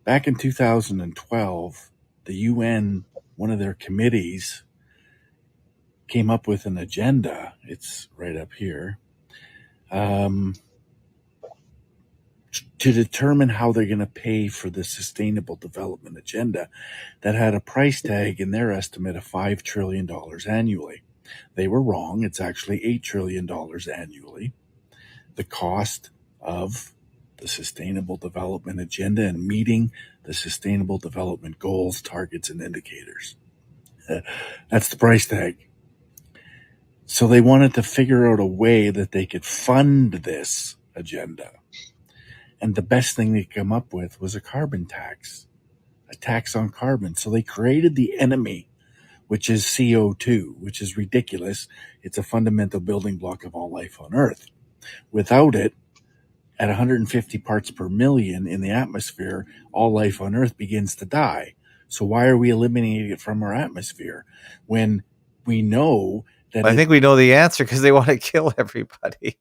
Back in 2012, the UN, one of their committees, came up with an agenda. It's right up here. To determine how they're going to pay for the Sustainable Development Agenda that had a price tag in their estimate of $5 trillion annually. They were wrong. It's actually $8 trillion annually. The cost of the Sustainable Development Agenda and meeting the Sustainable Development Goals, targets, and indicators. That's the price tag. So they wanted to figure out a way that they could fund this agenda. And the best thing they come up with was a carbon tax, a tax on carbon. So they created the enemy, which is CO2, which is ridiculous. It's a fundamental building block of all life on Earth. Without it, at 150 parts per million in the atmosphere, all life on Earth begins to die. So why are we eliminating it from our atmosphere when we know that... I think we know the answer because they want to kill everybody.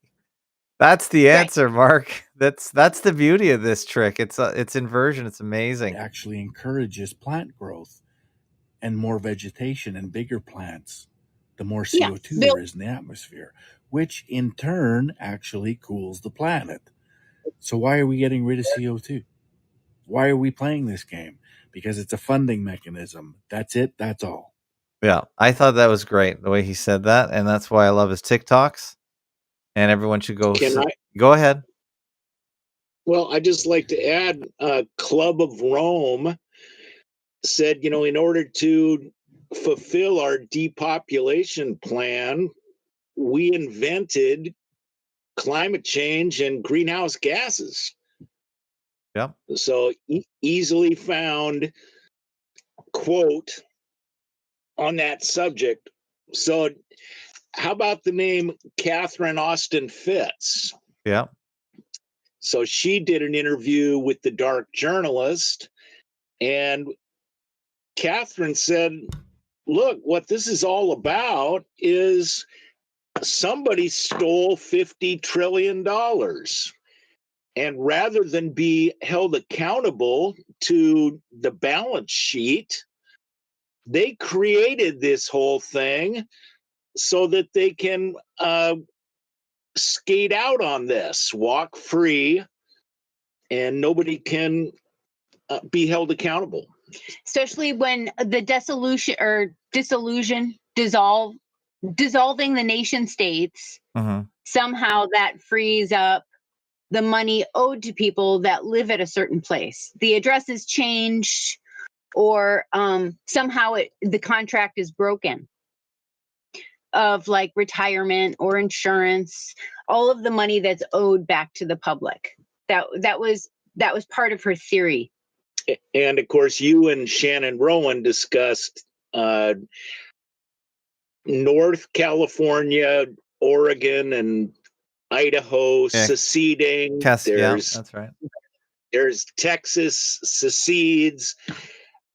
That's the answer, Mark. That's the beauty of this trick. It's inversion. It's amazing. It actually encourages plant growth and more vegetation and bigger plants, the more CO2 there is in the atmosphere, which in turn actually cools the planet. So why are we getting rid of CO2? Why are we playing this game? Because it's a funding mechanism. That's it. That's all. Yeah, I thought that was great, the way he said that, and that's why I love his TikToks. And everyone should go. Go ahead. Well, I just like to add, Club of Rome said, in order to fulfill our depopulation plan, we invented climate change and greenhouse gases. Yeah. So easily found quote on that subject. So how about the name Catherine Austin Fitts? Yeah. So she did an interview with the Dark Journalist, and Catherine said, look, what this is all about is somebody stole $50 trillion. And rather than be held accountable to the balance sheet, they created this whole thing so that they can skate out on this, walk free, and nobody can be held accountable. Especially when the dissolving the nation states, somehow that frees up the money owed to people that live at a certain place. The address is changed, or somehow the contract is broken of like retirement or insurance, all of the money that's owed back to the public. That was part of her theory. And of course, you and Shannon Rowan discussed North California, Oregon, and Idaho seceding. Yeah, that's right. There's Texas secedes.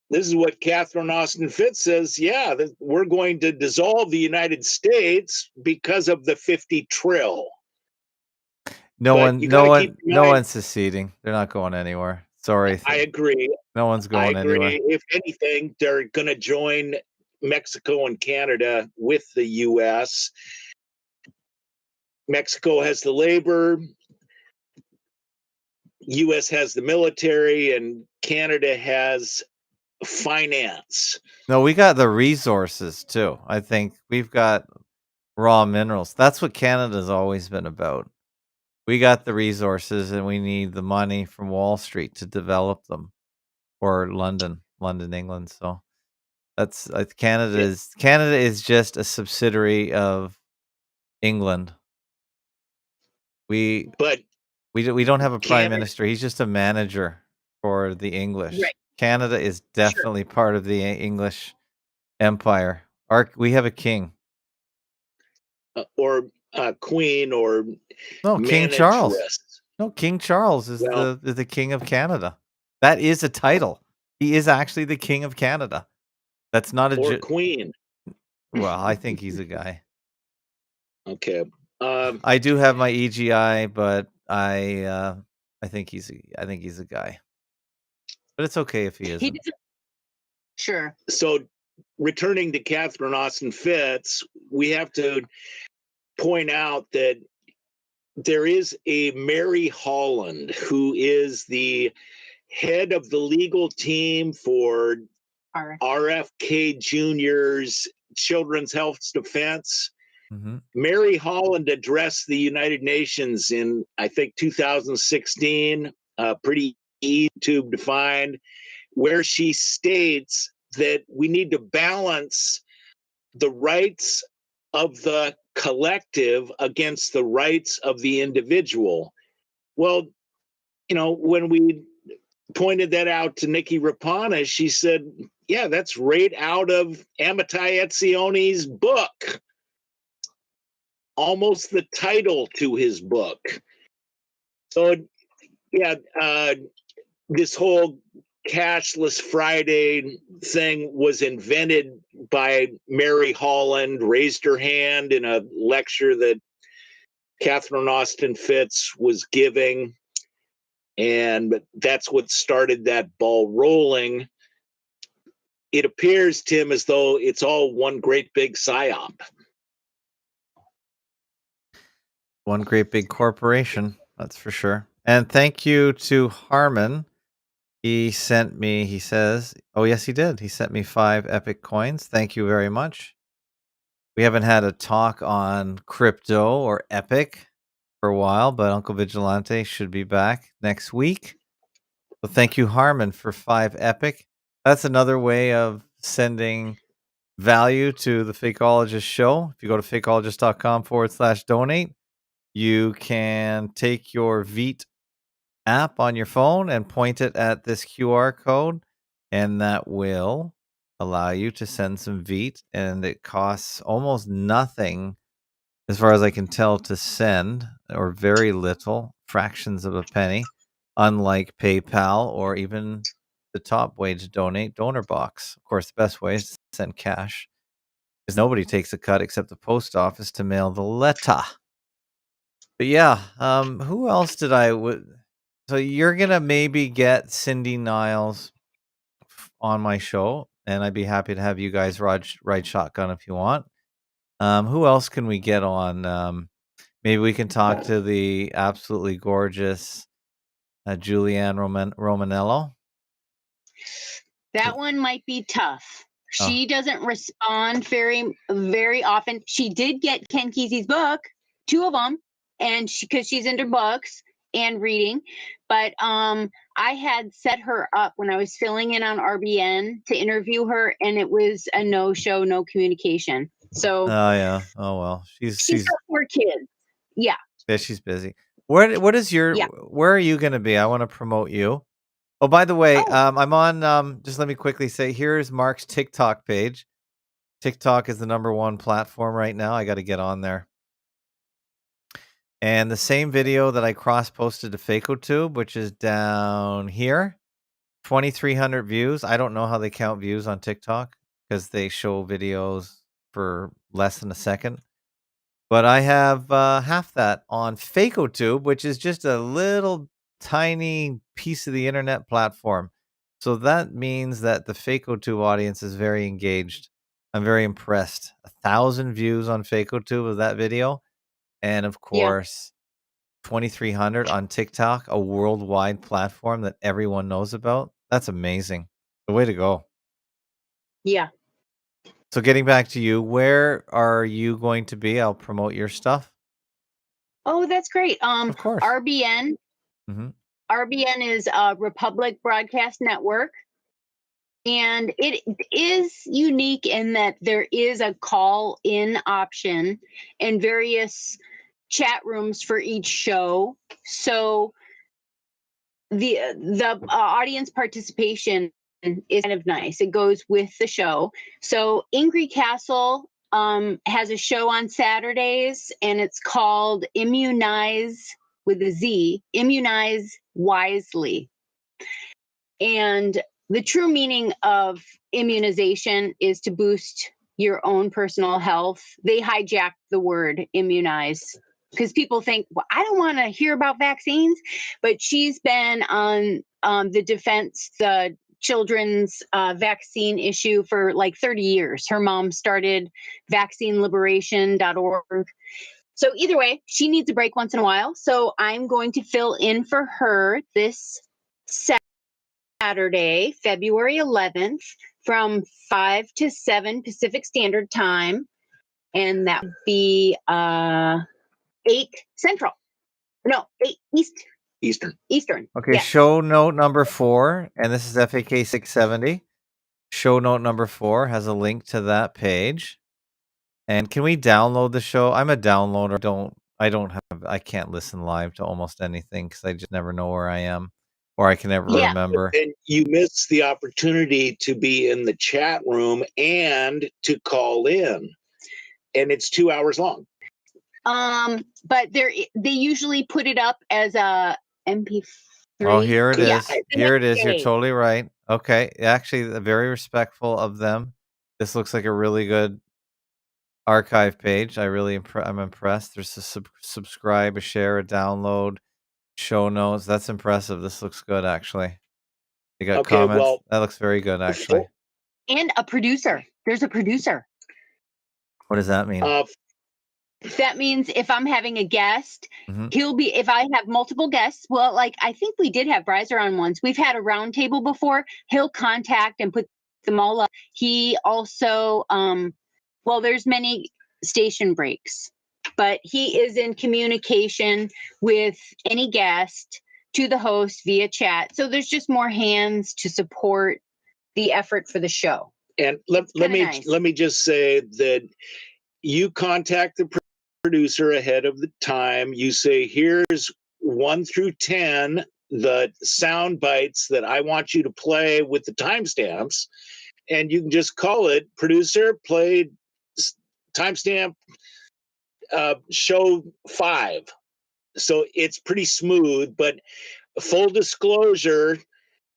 This is what Catherine Austin Fitts says. Yeah, we're going to dissolve the United States because of the 50 trill. No one's seceding. They're not going anywhere. Sorry. I agree. No one's going anywhere. If anything, they're going to join Mexico and Canada with the U.S. Mexico has the labor, U.S. has the military, and Canada has finance. No, we got the resources too. I think we've got raw minerals. That's what Canada's always been about. We got the resources and we need the money from Wall Street to develop them, or London, England. So that's Canada is just a subsidiary of England. We don't have a prime minister. He's just a manager for the English. Right. Canada is definitely part of the English empire. We have a king. Or queen, or King Charles. No, King Charles is the king of Canada. That is a title. He is actually the king of Canada. That's not a queen. Well, I think he's a guy. Okay. I do have my EGI, but I think he's a guy. But it's okay if he isn't. Sure. So, returning to Catherine Austin Fitts, we have to point out that there is a Mary Holland who is the head of the legal team for RFK Jr.'s Children's Health Defense. Mm-hmm. Mary Holland addressed the United Nations in, I think, 2016, pretty YouTube to find, where she states that we need to balance the rights of the collective against the rights of the individual. Well, when we pointed that out to Nikki Rapana, she said, yeah, that's right out of Amitai Etzione's book. Almost the title to his book. So, yeah, this whole Cashless Friday thing was invented by Mary Holland, raised her hand in a lecture that Catherine Austin Fitts was giving. And that's what started that ball rolling. It appears, Tim, as though it's all one great big psyop. One great big corporation, that's for sure. And thank you to Harmon. He sent me, he says, oh, yes, he did. He sent me 5 epic coins. Thank you very much. We haven't had a talk on crypto or epic for a while, but Uncle Vigilante should be back next week. So thank you, Harmon, for 5 epic. That's another way of sending value to the Fakeologist show. If you go to fakeologist.com/donate, you can take your Veet app on your phone and point it at this QR code, and that will allow you to send some Veet, and it costs almost nothing, as far as I can tell, to send, or very little, fractions of a penny, unlike PayPal or even the top way to donate, Donor Box. Of course, the best way is to send cash, because nobody takes a cut except the post office to mail the letter. But yeah, who else did so you're gonna maybe get Cindy Niles on my show, and I'd be happy to have you guys ride shotgun if you want. Who else can we get on? Maybe we can talk to the absolutely gorgeous Julianne Romanello. That one might be tough. She doesn't respond very, very often. She did get Ken Kesey's book, 2 of them, and because she's into books and reading. But I had set her up when I was filling in on RBN to interview her, and it was a no-show, no communication. So yeah. Oh well, she's got 4 kids. Yeah. Yeah, she's busy. Where are you going to be? I want to promote you. Oh, by the way, I'm on. Just let me quickly say, here's Mark's TikTok page. TikTok is the #1 platform right now. I got to get on there. And the same video that I cross-posted to FacoTube, which is down here, 2,300 views. I don't know how they count views on TikTok because they show videos for less than a second. But I have half that on FacoTube, which is just a little tiny piece of the internet platform. So that means that the FacoTube audience is very engaged. I'm very impressed. 1,000 views on FacoTube of that video. And of course, 2,300 on TikTok, a worldwide platform that everyone knows about. That's amazing. The way to go. Yeah. So getting back to you, where are you going to be? I'll promote your stuff. Oh, that's great. Of course. RBN. Mm-hmm. RBN is Republic Broadcast Network. And it is unique in that there is a call-in option and various chat rooms for each show. So the audience participation is kind of nice. It goes with the show. So Ingrid Castle has a show on Saturdays, and it's called Immunize with a Z, Immunize Wisely. And the true meaning of immunization is to boost your own personal health. They hijacked the word immunize because people think, well, I don't want to hear about vaccines, but she's been on the children's vaccine issue for like 30 years. Her mom started vaccineliberation.org. So either way, she needs a break once in a while. So I'm going to fill in for her this Saturday, February 11th, from 5 to 7 Pacific Standard Time. And that would be 8 Central. No, 8 Eastern. Okay, yes. Show note number 4, and this is FAK 670. Show note number 4 has a link to that page. And can we download the show? I'm a downloader. I can't listen live to almost anything because I just never know where I am, or I can never remember. And you miss the opportunity to be in the chat room and to call in, and it's 2 hours long. But they usually put it up as a MP3. Oh, here it is. Yeah, Here it is. You're totally right. Okay, actually, very respectful of them. This looks like a really good archive page. I'm impressed. There's a subscribe, a share, a download, show notes. That's impressive. This looks good, actually. You got comments? Well, that looks very good, actually. And a producer. There's a producer. What does that mean? That means if I'm having a guest, he'll be, if I have multiple guests, well, like I think we did have Bryzer on once. We've had a round table before. He'll contact and put them all up. He also, well, there's many station breaks, but he is in communication with any guest to the host via chat. So there's just more hands to support the effort for the show. And let me just say that you contact the producer ahead of the time. You say, here's 1 through 10, the sound bites that I want you to play with the timestamps. And you can just call it, producer, play timestamp show 5. So it's pretty smooth, but full disclosure,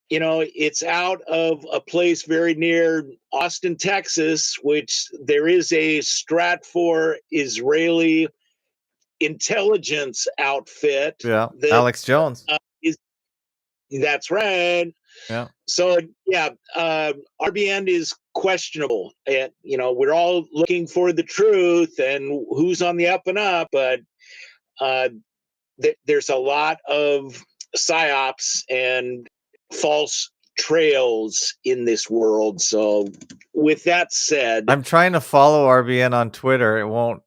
you know, it's out of a place very near Austin, Texas, which there is a Stratfor Israeli intelligence outfit. Yeah, Alex Jones. That's right. Yeah. So, yeah, RBN is questionable. And, you know, we're all looking for the truth and who's on the up and up, but there's a lot of psyops and false trails in this world. So with that said, I'm trying to follow RBN on Twitter. It won't.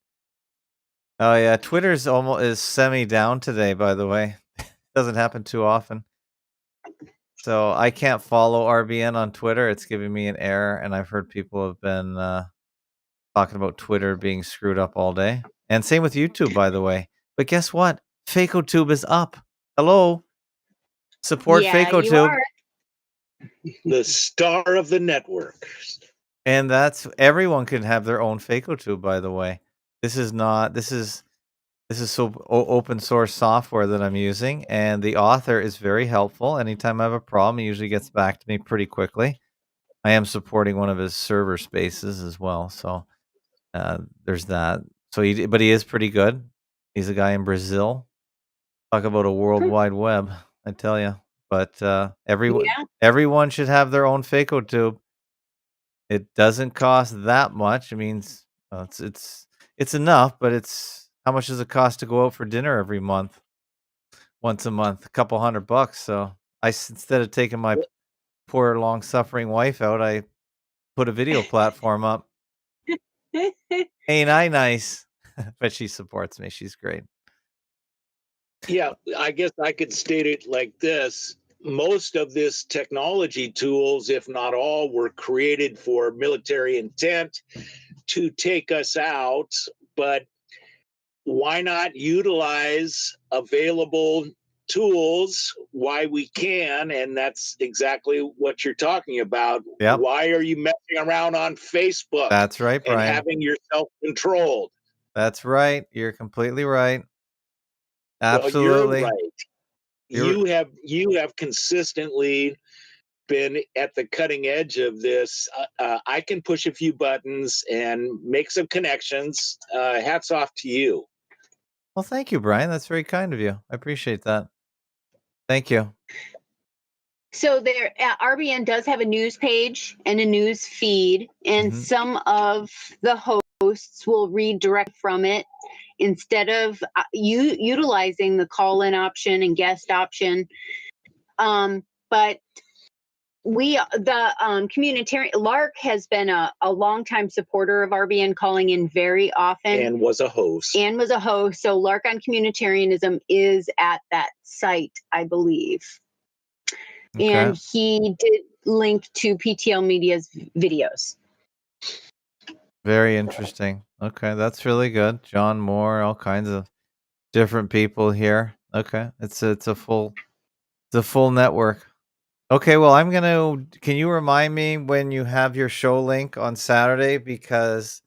Oh yeah, Twitter's is semi down today, by the way. Doesn't happen too often. So I can't follow RBN on Twitter. It's giving me an error, and I've heard people have been talking about Twitter being screwed up all day. And same with YouTube, by the way. But guess what? FacoTube is up. Hello. Support FacoTube. The star of the network. And that's everyone can have their own FacoTube, by the way. This is not this is open source software that I'm using, and the author is very helpful. Anytime I have a problem, he usually gets back to me pretty quickly. I am supporting one of his server spaces as well, so there's that. So but he is pretty good. He's a guy in Brazil. Talk about a world wide web, I tell you. But everyone should have their own FacoTube. It doesn't cost that much. It means it's enough, but it's how much does it cost to go out for dinner every month? Once a month, a couple $100. So instead of taking my poor long suffering wife out, I put a video platform up. Ain't I nice? But she supports me. She's great. Yeah, I guess I could state it like this. Most of this technology tools, if not all, were created for military intent to take us out, but why not utilize available tools while we can? And that's exactly what you're talking about. Yep. Why are you messing around on Facebook? That's right, Brien. And having yourself controlled? That's right. You're completely right. Absolutely. Well, you're right. You have consistently been at the cutting edge of this. I can push a few buttons and make some connections. Hats off to you. Well, thank you, Brien. That's very kind of you. I appreciate that. Thank you. So there, RBN does have a news page and a news feed, and some of the hosts will read direct from it instead of utilizing the call-in option and guest option. But the communitarian Lark has been a longtime supporter of RBN, calling in very often, and was a host. So Lark on Communitarianism is at that site, I believe. Okay. And he did link to PTL Media's videos. Very interesting. Okay, that's really good. John Moore, all kinds of different people here. Okay, it's a full network. Okay, well, can you remind me when you have your show link on Saturday, because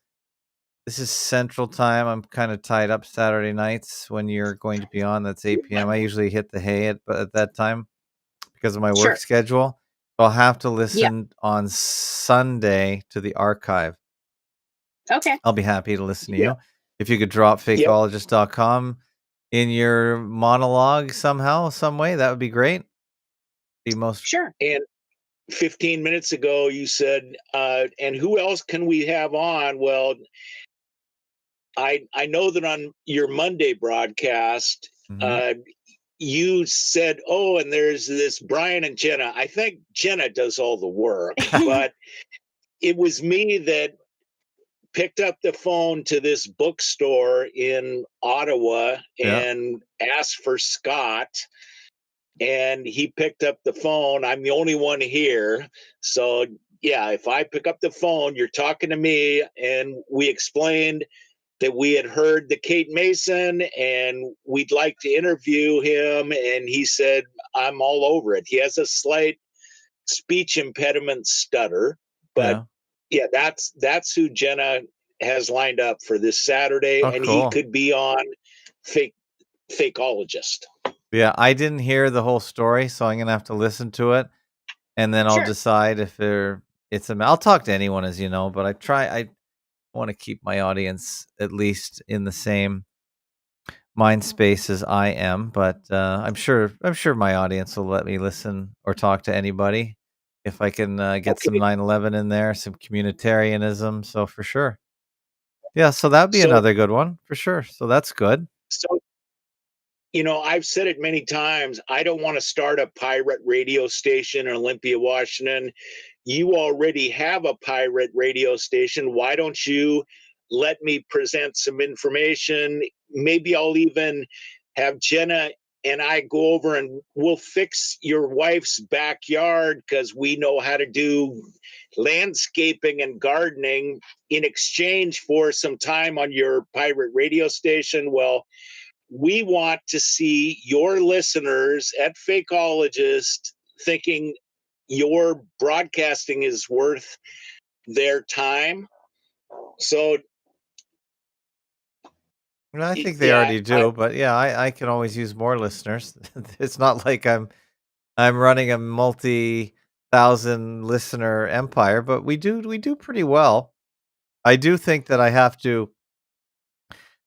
this is Central Time. I'm kind of tied up Saturday nights when you're going to be on. That's 8 p.m. I usually hit the hay at that time because of my work schedule. So I'll have to listen on Sunday to the archive. Okay. I'll be happy to listen to you. If you could drop fakeologist.com in your monologue somehow, some way, that would be great. Sure. And 15 minutes ago, you said, and who else can we have on? Well, I know that on your Monday broadcast, you said, oh, and there's this Brien and Jenna. I think Jenna does all the work, but it was me that picked up the phone to this bookstore in Ottawa and asked for Scott. And he picked up the phone. I'm the only one here. So, yeah, if I pick up the phone, you're talking to me. And we explained that we had heard the Kate Mason and we'd like to interview him. And he said, I'm all over it. He has a slight speech impediment stutter. But yeah, that's who Jenna has lined up for this Saturday. And he could be on Fakeologist. Yeah, I didn't hear the whole story, so I'm gonna have to listen to it, and then I'll decide if I'll talk to anyone, as you know, but I want to keep my audience at least in the same mind space as I am. But I'm sure my audience will let me listen or talk to anybody if I can get some 9/11 in there, some communitarianism. So for sure, yeah. So that'd be another good one for sure. So that's good. So, I've said it many times. I don't want to start a pirate radio station in Olympia, Washington. You already have a pirate radio station. Why don't you let me present some information? Maybe I'll even have Jenna and I go over and we'll fix your wife's backyard because we know how to do landscaping and gardening in exchange for some time on your pirate radio station. Well, we want to see your listeners at Fakeologist thinking your broadcasting is worth their time. So Well, I think they already do, but yeah, I can always use more listeners. It's not like I'm running a multi-thousand listener empire, but we do pretty well. I do think that I have to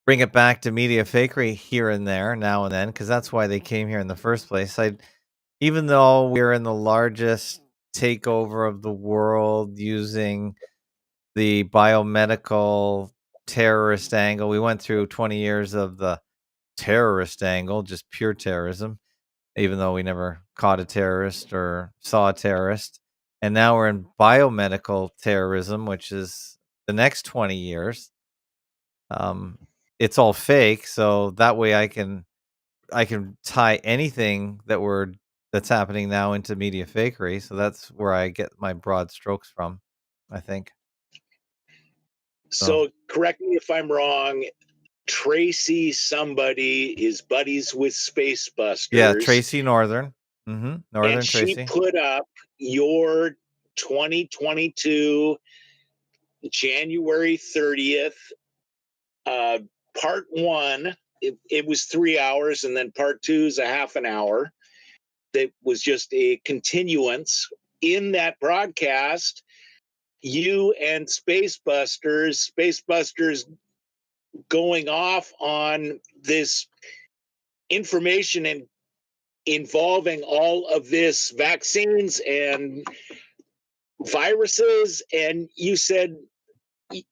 bring it back to media fakery here and there, now and then, because that's why they came here in the first place. Even though we're in the largest takeover of the world using the biomedical terrorist angle, we went through 20 years of the terrorist angle, just pure terrorism, even though we never caught a terrorist or saw a terrorist. And now we're in biomedical terrorism, which is the next 20 years. It's all fake, so that way I can tie anything that's happening now into media fakery. So that's where I get my broad strokes from, I think. So correct me if I'm wrong. Tracy somebody is buddies with Space Busters. Yeah, Tracy Northern. Northern and Tracy. She put up your 2022 January 30th part one. It was 3 hours, and then part two is a half an hour. That was just a continuance. In that broadcast, you and Space Busters going off on this information and involving all of this vaccines and viruses. And you said,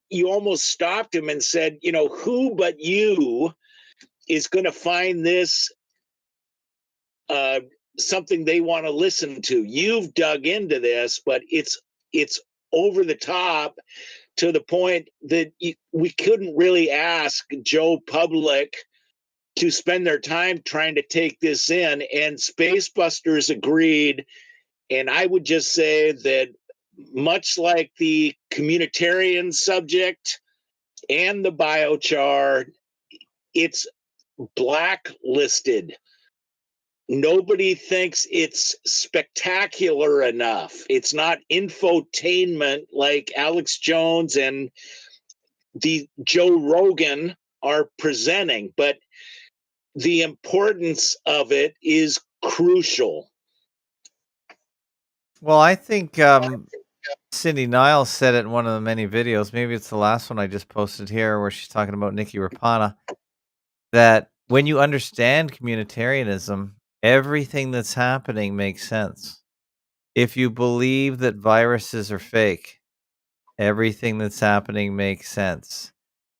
you almost stopped him and said, who but you is going to find this something they want to listen to? You've dug into this, but it's over the top to the point that we couldn't really ask Joe Public to spend their time trying to take this in. And Space Busters agreed. And I would just say that much like the communitarian subject and the biochar, it's blacklisted. Nobody thinks it's spectacular enough. It's not infotainment like Alex Jones and the Joe Rogan are presenting, but the importance of it is crucial. Well, I think Cindy Niles said it in one of the many videos. Maybe it's the last one I just posted here, where she's talking about Nikki Rapana. That when you understand communitarianism, everything that's happening makes sense. If you believe that viruses are fake, everything that's happening makes sense.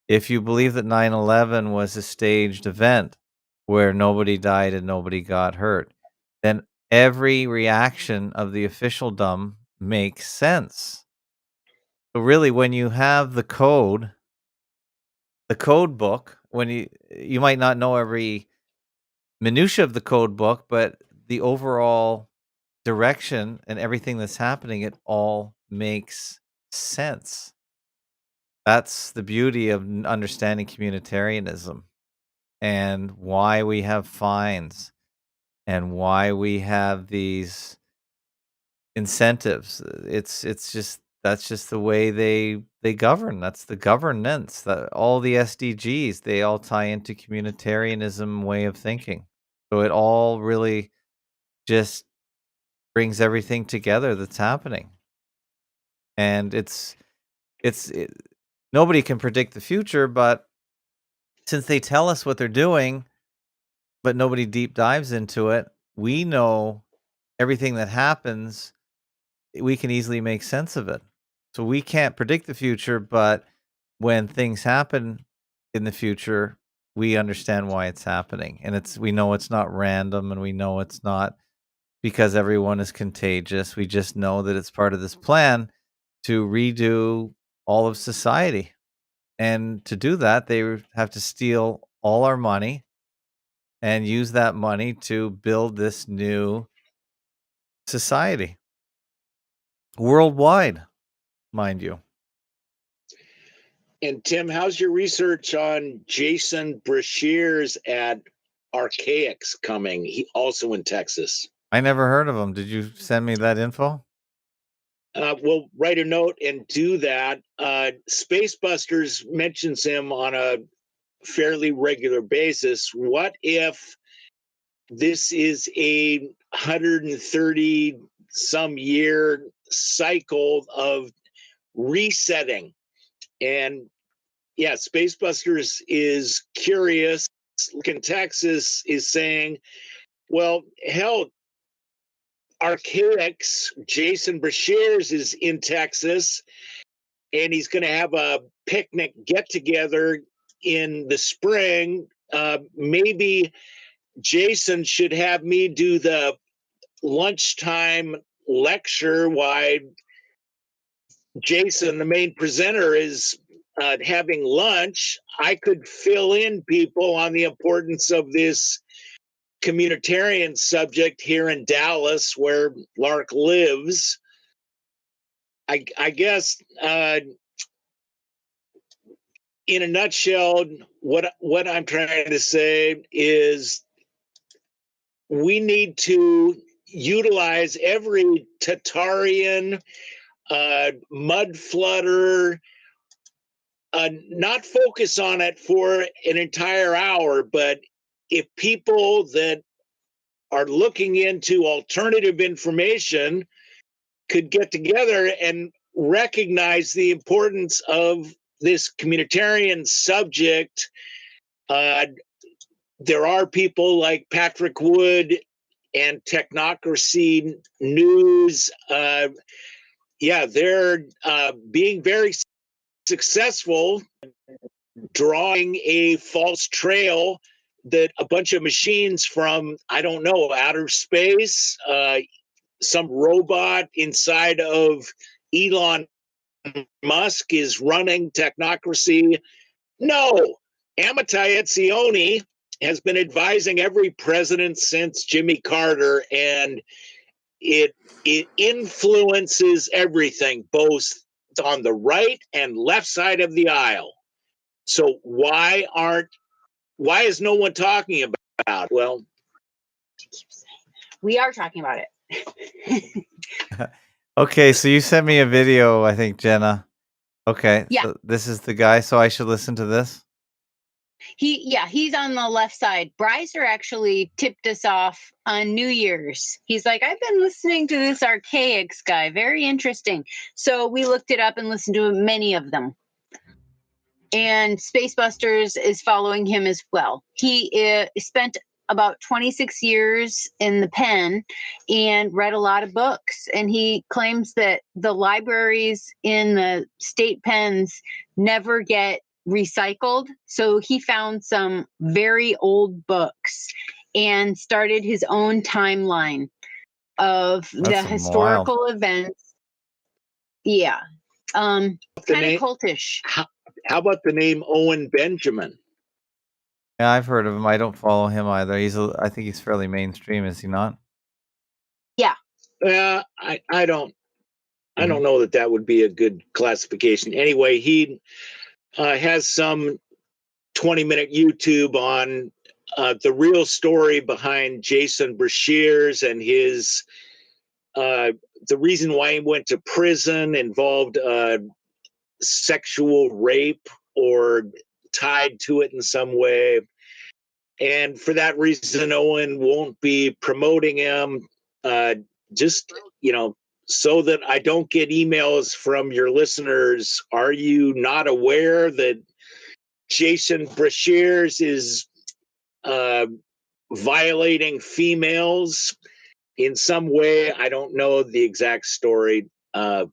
If you believe that 9/11 was a staged event where nobody died and nobody got hurt, then every reaction of the officialdom makes sense. So really, when you have the code book, when you might not know every minutia of the code book, but the overall direction and everything that's happening, it all makes sense. That's the beauty of understanding communitarianism and why we have fines and why we have these incentives. It's just that's just the way they govern. That's the governance. That all the SDGs, they all tie into communitarianism way of thinking. So it all really just brings everything together that's happening. And nobody can predict the future, but since they tell us what they're doing, but nobody deep dives into it, we know everything that happens, we can easily make sense of it. So we can't predict the future, but when things happen in the future, we understand why it's happening. And we know it's not random, and we know it's not because everyone is contagious. We just know that it's part of this plan to redo all of society. And to do that, they have to steal all our money and use that money to build this new society worldwide, mind you. And Tim, how's your research on Jason Brashears at Archaics coming? He also in Texas. I never heard of him. Did you send me that info? we'll write a note and do that. Spacebusters mentions him on a fairly regular basis. What if this is a 130 some year cycle of resetting? And yeah, Spacebusters is curious. In Texas is saying, well, hell, Archaic's Jason Brashears is in Texas, and he's going to have a picnic get together in the spring. Maybe Jason should have me do the lunchtime lecture while Jason, the main presenter, is having lunch. I could fill in people on the importance of this communitarian subject here in Dallas, where Lark lives. I guess in a nutshell, what I'm trying to say is we need to utilize every Tatarian, mud flooder, not focus on it for an entire hour, but if people that are looking into alternative information could get together and recognize the importance of this communitarian subject. There are people like Patrick Wood and Technocracy News. They're being very successful drawing a false trail that a bunch of machines from, I don't know, outer space, some robot inside of Elon Musk is running Technocracy. No, Amitai Etzioni has been advising every president since Jimmy Carter, and it influences everything, both on the right and left side of the aisle. So why is no one talking about it? Well, we are talking about it. Okay, so you sent me a video, I think, Jenna. Okay, yeah. So this is the guy, so I should listen to this? He's on the left side. Bryser actually tipped us off on New Year's. He's like, I've been listening to this Archaic's guy. Very interesting. So we looked it up and listened to many of them. And Spacebusters is following him as well. He spent about 26 years in the pen and read a lot of books. And he claims that the libraries in the state pens never get recycled. So he found some very old books and started his own timeline of the historical events. Yeah. Kind of cultish. How about the name Owen Benjamin? Yeah, I've heard of him. I don't follow him either. I think he's fairly mainstream, is he not? Yeah. I don't know that would be a good classification. Anyway, he has some 20-minute YouTube on the real story behind Jason Brashears and his the reason why he went to prison involved sexual rape or tied to it in some way. And for that reason, Owen won't be promoting him. Just, so that I don't get emails from your listeners. Are you not aware that Jason Brashears is violating females in some way? I don't know the exact story. Why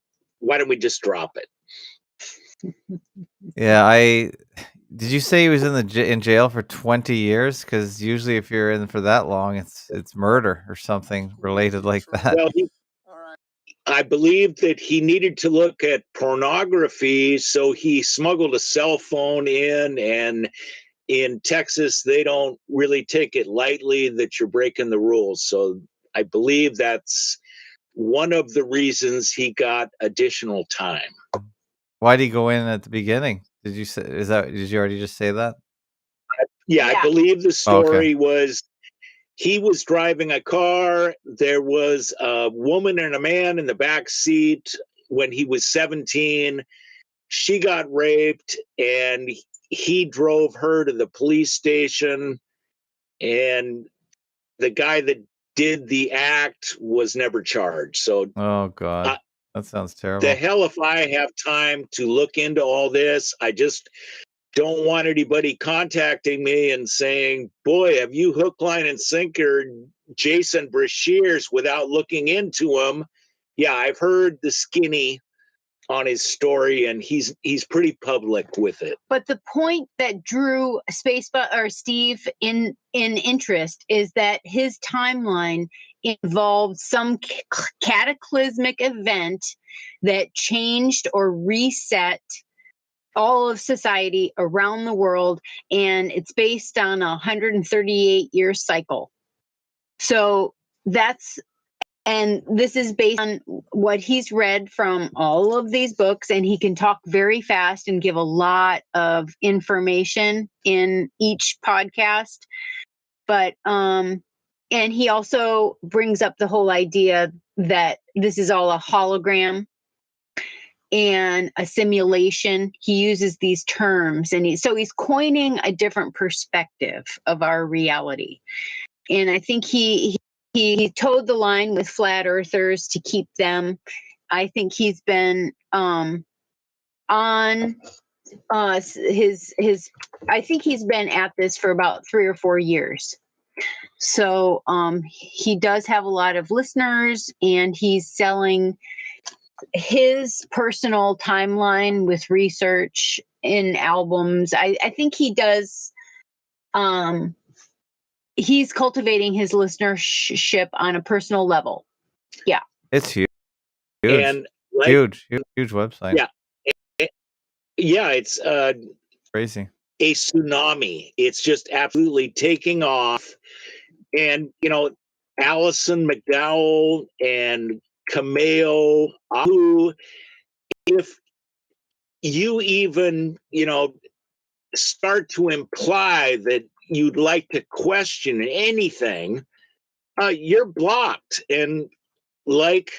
don't we just drop it? Yeah, did you say he was in jail for 20 years? Because usually, if you're in for that long, it's murder or something related like that. Well, I believe that he needed to look at pornography, so he smuggled a cell phone in. And in Texas, they don't really take it lightly that you're breaking the rules. So I believe that's one of the reasons he got additional time. Why did he go in at the beginning? Did you already just say that? Yeah, I believe the story was he was driving a car. There was a woman and a man in the back seat when he was 17. She got raped, and he drove her to the police station. And the guy that did the act was never charged. So, oh God, that sounds terrible. The hell if I have time to look into all this. I just don't want anybody contacting me and saying, boy, have you hook, line, and sinker Jason Brashears without looking into him. Yeah, I've heard the skinny on his story, and he's pretty public with it. But the point that drew Steve in interest is that his timeline involved some cataclysmic event that changed or reset all of society around the world, and it's based on a 138-year cycle. So and this is based on what he's read from all of these books, and he can talk very fast and give a lot of information in each podcast. But and he also brings up the whole idea that this is all a hologram and a simulation. He uses these terms, and he's coining a different perspective of our reality. And I think he towed the line with flat earthers to keep them. I think he's been on his. I think he's been at this for about 3 or 4 years. So he does have a lot of listeners, and he's selling his personal timeline with research in albums. I think he does. He's cultivating his listenership on a personal level. Yeah. It's huge. And huge website. Yeah. It's crazy. A tsunami. It's just absolutely taking off. And, Allison McDowell and Kameo Ahu, if you even, start to imply that you'd like to question anything, you're blocked. And like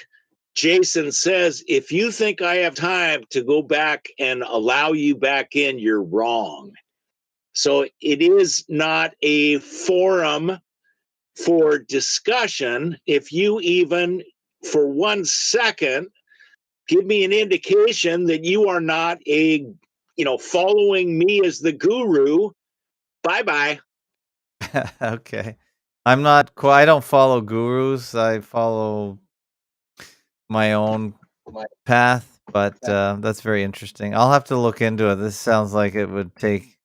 Jason says, if you think I have time to go back and allow you back in, you're wrong. So it is not a forum for discussion. If you even for 1 second give me an indication that you are not following me as the guru, bye-bye. Okay. I don't follow gurus. I follow my own path, but that's very interesting. I'll have to look into it. This sounds like it would take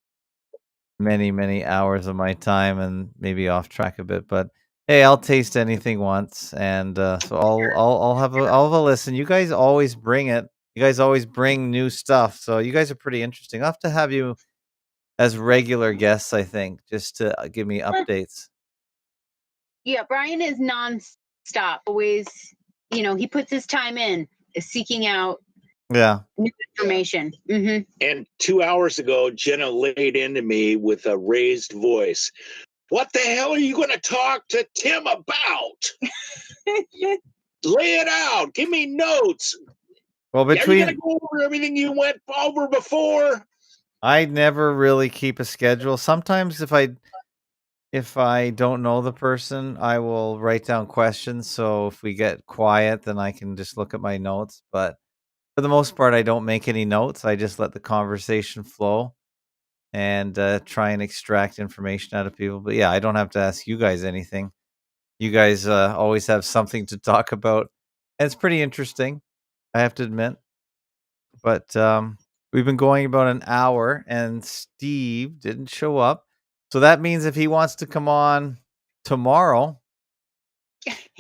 many, many hours of my time and maybe off track a bit, but hey, I'll taste anything once, and so I'll have a listen. You guys always bring it. You guys always bring new stuff, so you guys are pretty interesting. I'll have to have you as regular guests, I think, just to give me updates. Yeah, Brien is nonstop. Always, he puts his time in seeking out new information. Mm-hmm. And 2 hours ago, Jenna laid into me with a raised voice. What the hell are you going to talk to Tim about? Lay it out. Give me notes. Well, are you going to go over everything you went over before? I never really keep a schedule. Sometimes if I don't know the person, I will write down questions. So if we get quiet, then I can just look at my notes. But for the most part, I don't make any notes. I just let the conversation flow and try and extract information out of people. But yeah, I don't have to ask you guys anything. You guys always have something to talk about. And it's pretty interesting, I have to admit. But we've been going about an hour, and Steve didn't show up. So that means if he wants to come on tomorrow,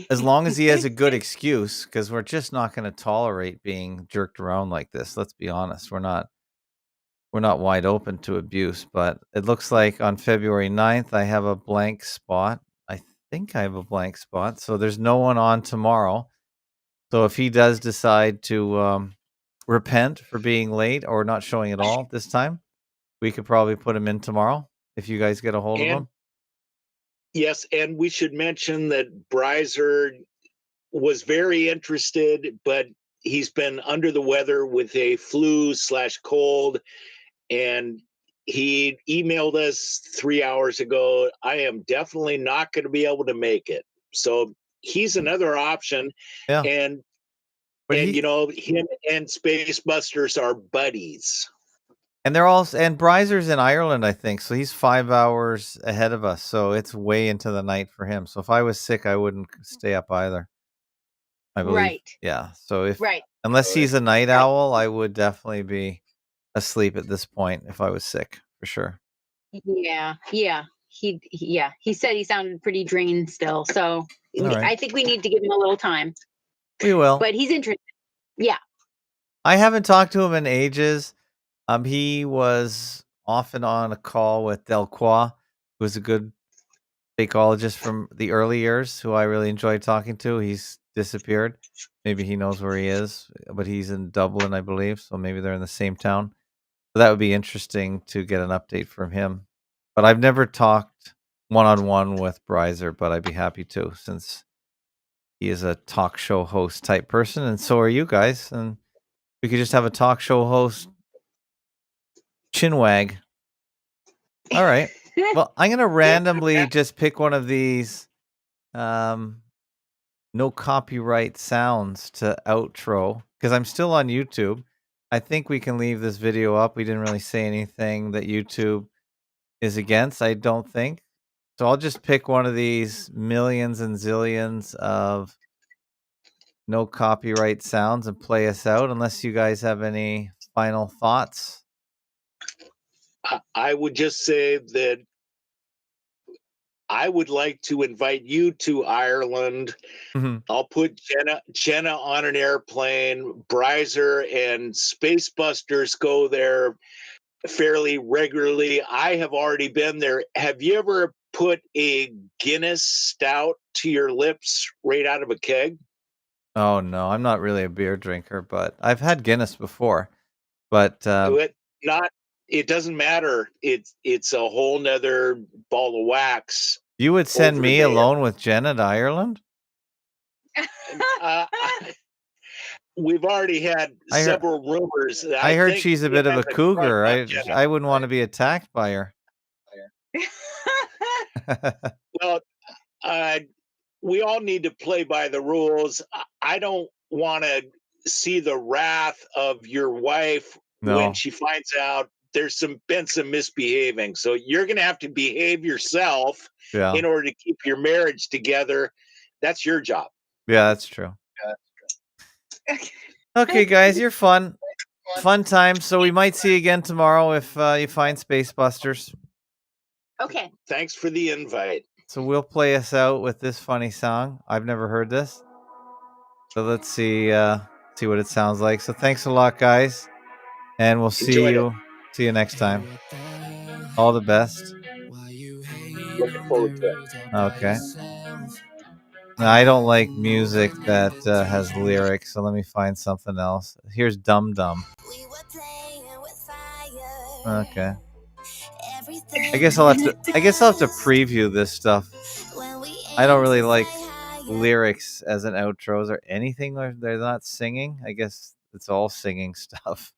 as long as he has a good excuse, because we're just not going to tolerate being jerked around like this. Let's be honest. We're not wide open to abuse, but it looks like on February 9th, I have a blank spot. I think I have a blank spot. So there's no one on tomorrow. So if he does decide to repent for being late or not showing at all this time, we could probably put him in tomorrow if you guys get a hold of him. Yes, and we should mention that Breiser was very interested, but he's been under the weather with a flu/cold, and he emailed us 3 hours ago. I am definitely not going to be able to make it. So he's another option. Yeah. And But you know, him and Space Busters are buddies. and they're all and Breiser's in Ireland, I think. So he's 5 hours ahead of us. So it's way into the night for him. So if I was sick, I wouldn't stay up either. I believe. Right. Yeah. So if Right. unless he's a night owl, I would definitely be asleep at this point if I was sick, for sure. Yeah. He said he sounded pretty drained still. So right. I think we need to give him a little time. We will. But he's interested. Yeah. I haven't talked to him in ages. He was often on a call with Delcroix, who was a good fakeologist from the early years, who I really enjoyed talking to. He's disappeared. Maybe he knows where he is, but he's in Dublin, I believe. So maybe they're in the same town. So that would be interesting to get an update from him. But I've never talked one-on-one with Breiser, but I'd be happy to, since he is a talk show host type person, and so are you guys. And we could just have a talk show host chinwag. All right. Well, I'm going to randomly just pick one of these no copyright sounds to outro, because I'm still on YouTube. I think we can leave this video up. We didn't really say anything that YouTube is against, I don't think. So I'll just pick one of these millions and zillions of no copyright sounds and play us out, unless you guys have any final thoughts. I would just say that I would like to invite you to Ireland. Mm-hmm. I'll put Jenna on an airplane. Breiser and Space Busters go there fairly regularly. I have already been there. Have you ever put a Guinness stout to your lips right out of a keg? Oh no, I'm not really a beer drinker, but I've had Guinness before. But it doesn't matter. It's a whole nother ball of wax. You would send me alone with Jenna to Ireland? We've already had several rumors. I heard she's a bit of a cougar. I wouldn't want to be attacked by her. Well, we all need to play by the rules. I don't want to see the wrath of your wife when she finds out there's been some misbehaving. So you're going to have to behave yourself in order to keep your marriage together. That's your job. Yeah, that's true. Okay, guys, you're fun. Fun time. So we might see you again tomorrow if you find Space Busters. Okay. Thanks for the invite. So we'll play us out with this funny song. I've never heard this. So let's see what it sounds like. So thanks a lot, guys. And we'll see you next time. All the best. Looking forward to it. Okay. Now, I don't like music that has lyrics, so let me find something else. Here's Dum Dum. Okay. I guess I'll have to preview this stuff. I don't really like lyrics as an outro. Is there anything where they're not singing? I guess it's all singing stuff.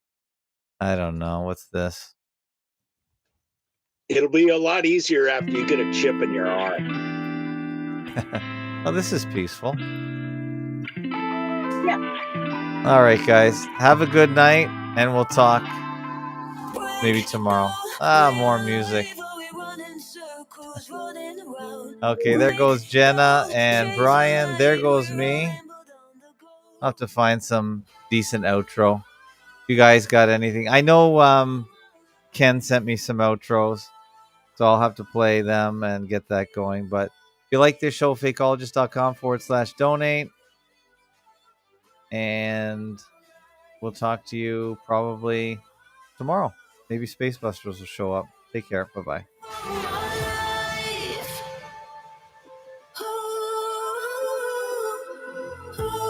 I don't know. What's this? It'll be a lot easier after you get a chip in your arm. Oh, this is peaceful. Yeah. All right, guys. Have a good night, and we'll talk maybe tomorrow. More music. Okay, there goes Jenna and Brien. There goes me. I'll have to find some decent outro. You guys got anything? I know Ken sent me some outros, so I'll have to play them and get that going. But if you like this show, fakeologist.com/donate. And we'll talk to you probably tomorrow. Maybe Space Busters will show up. Take care. Bye-bye. Oh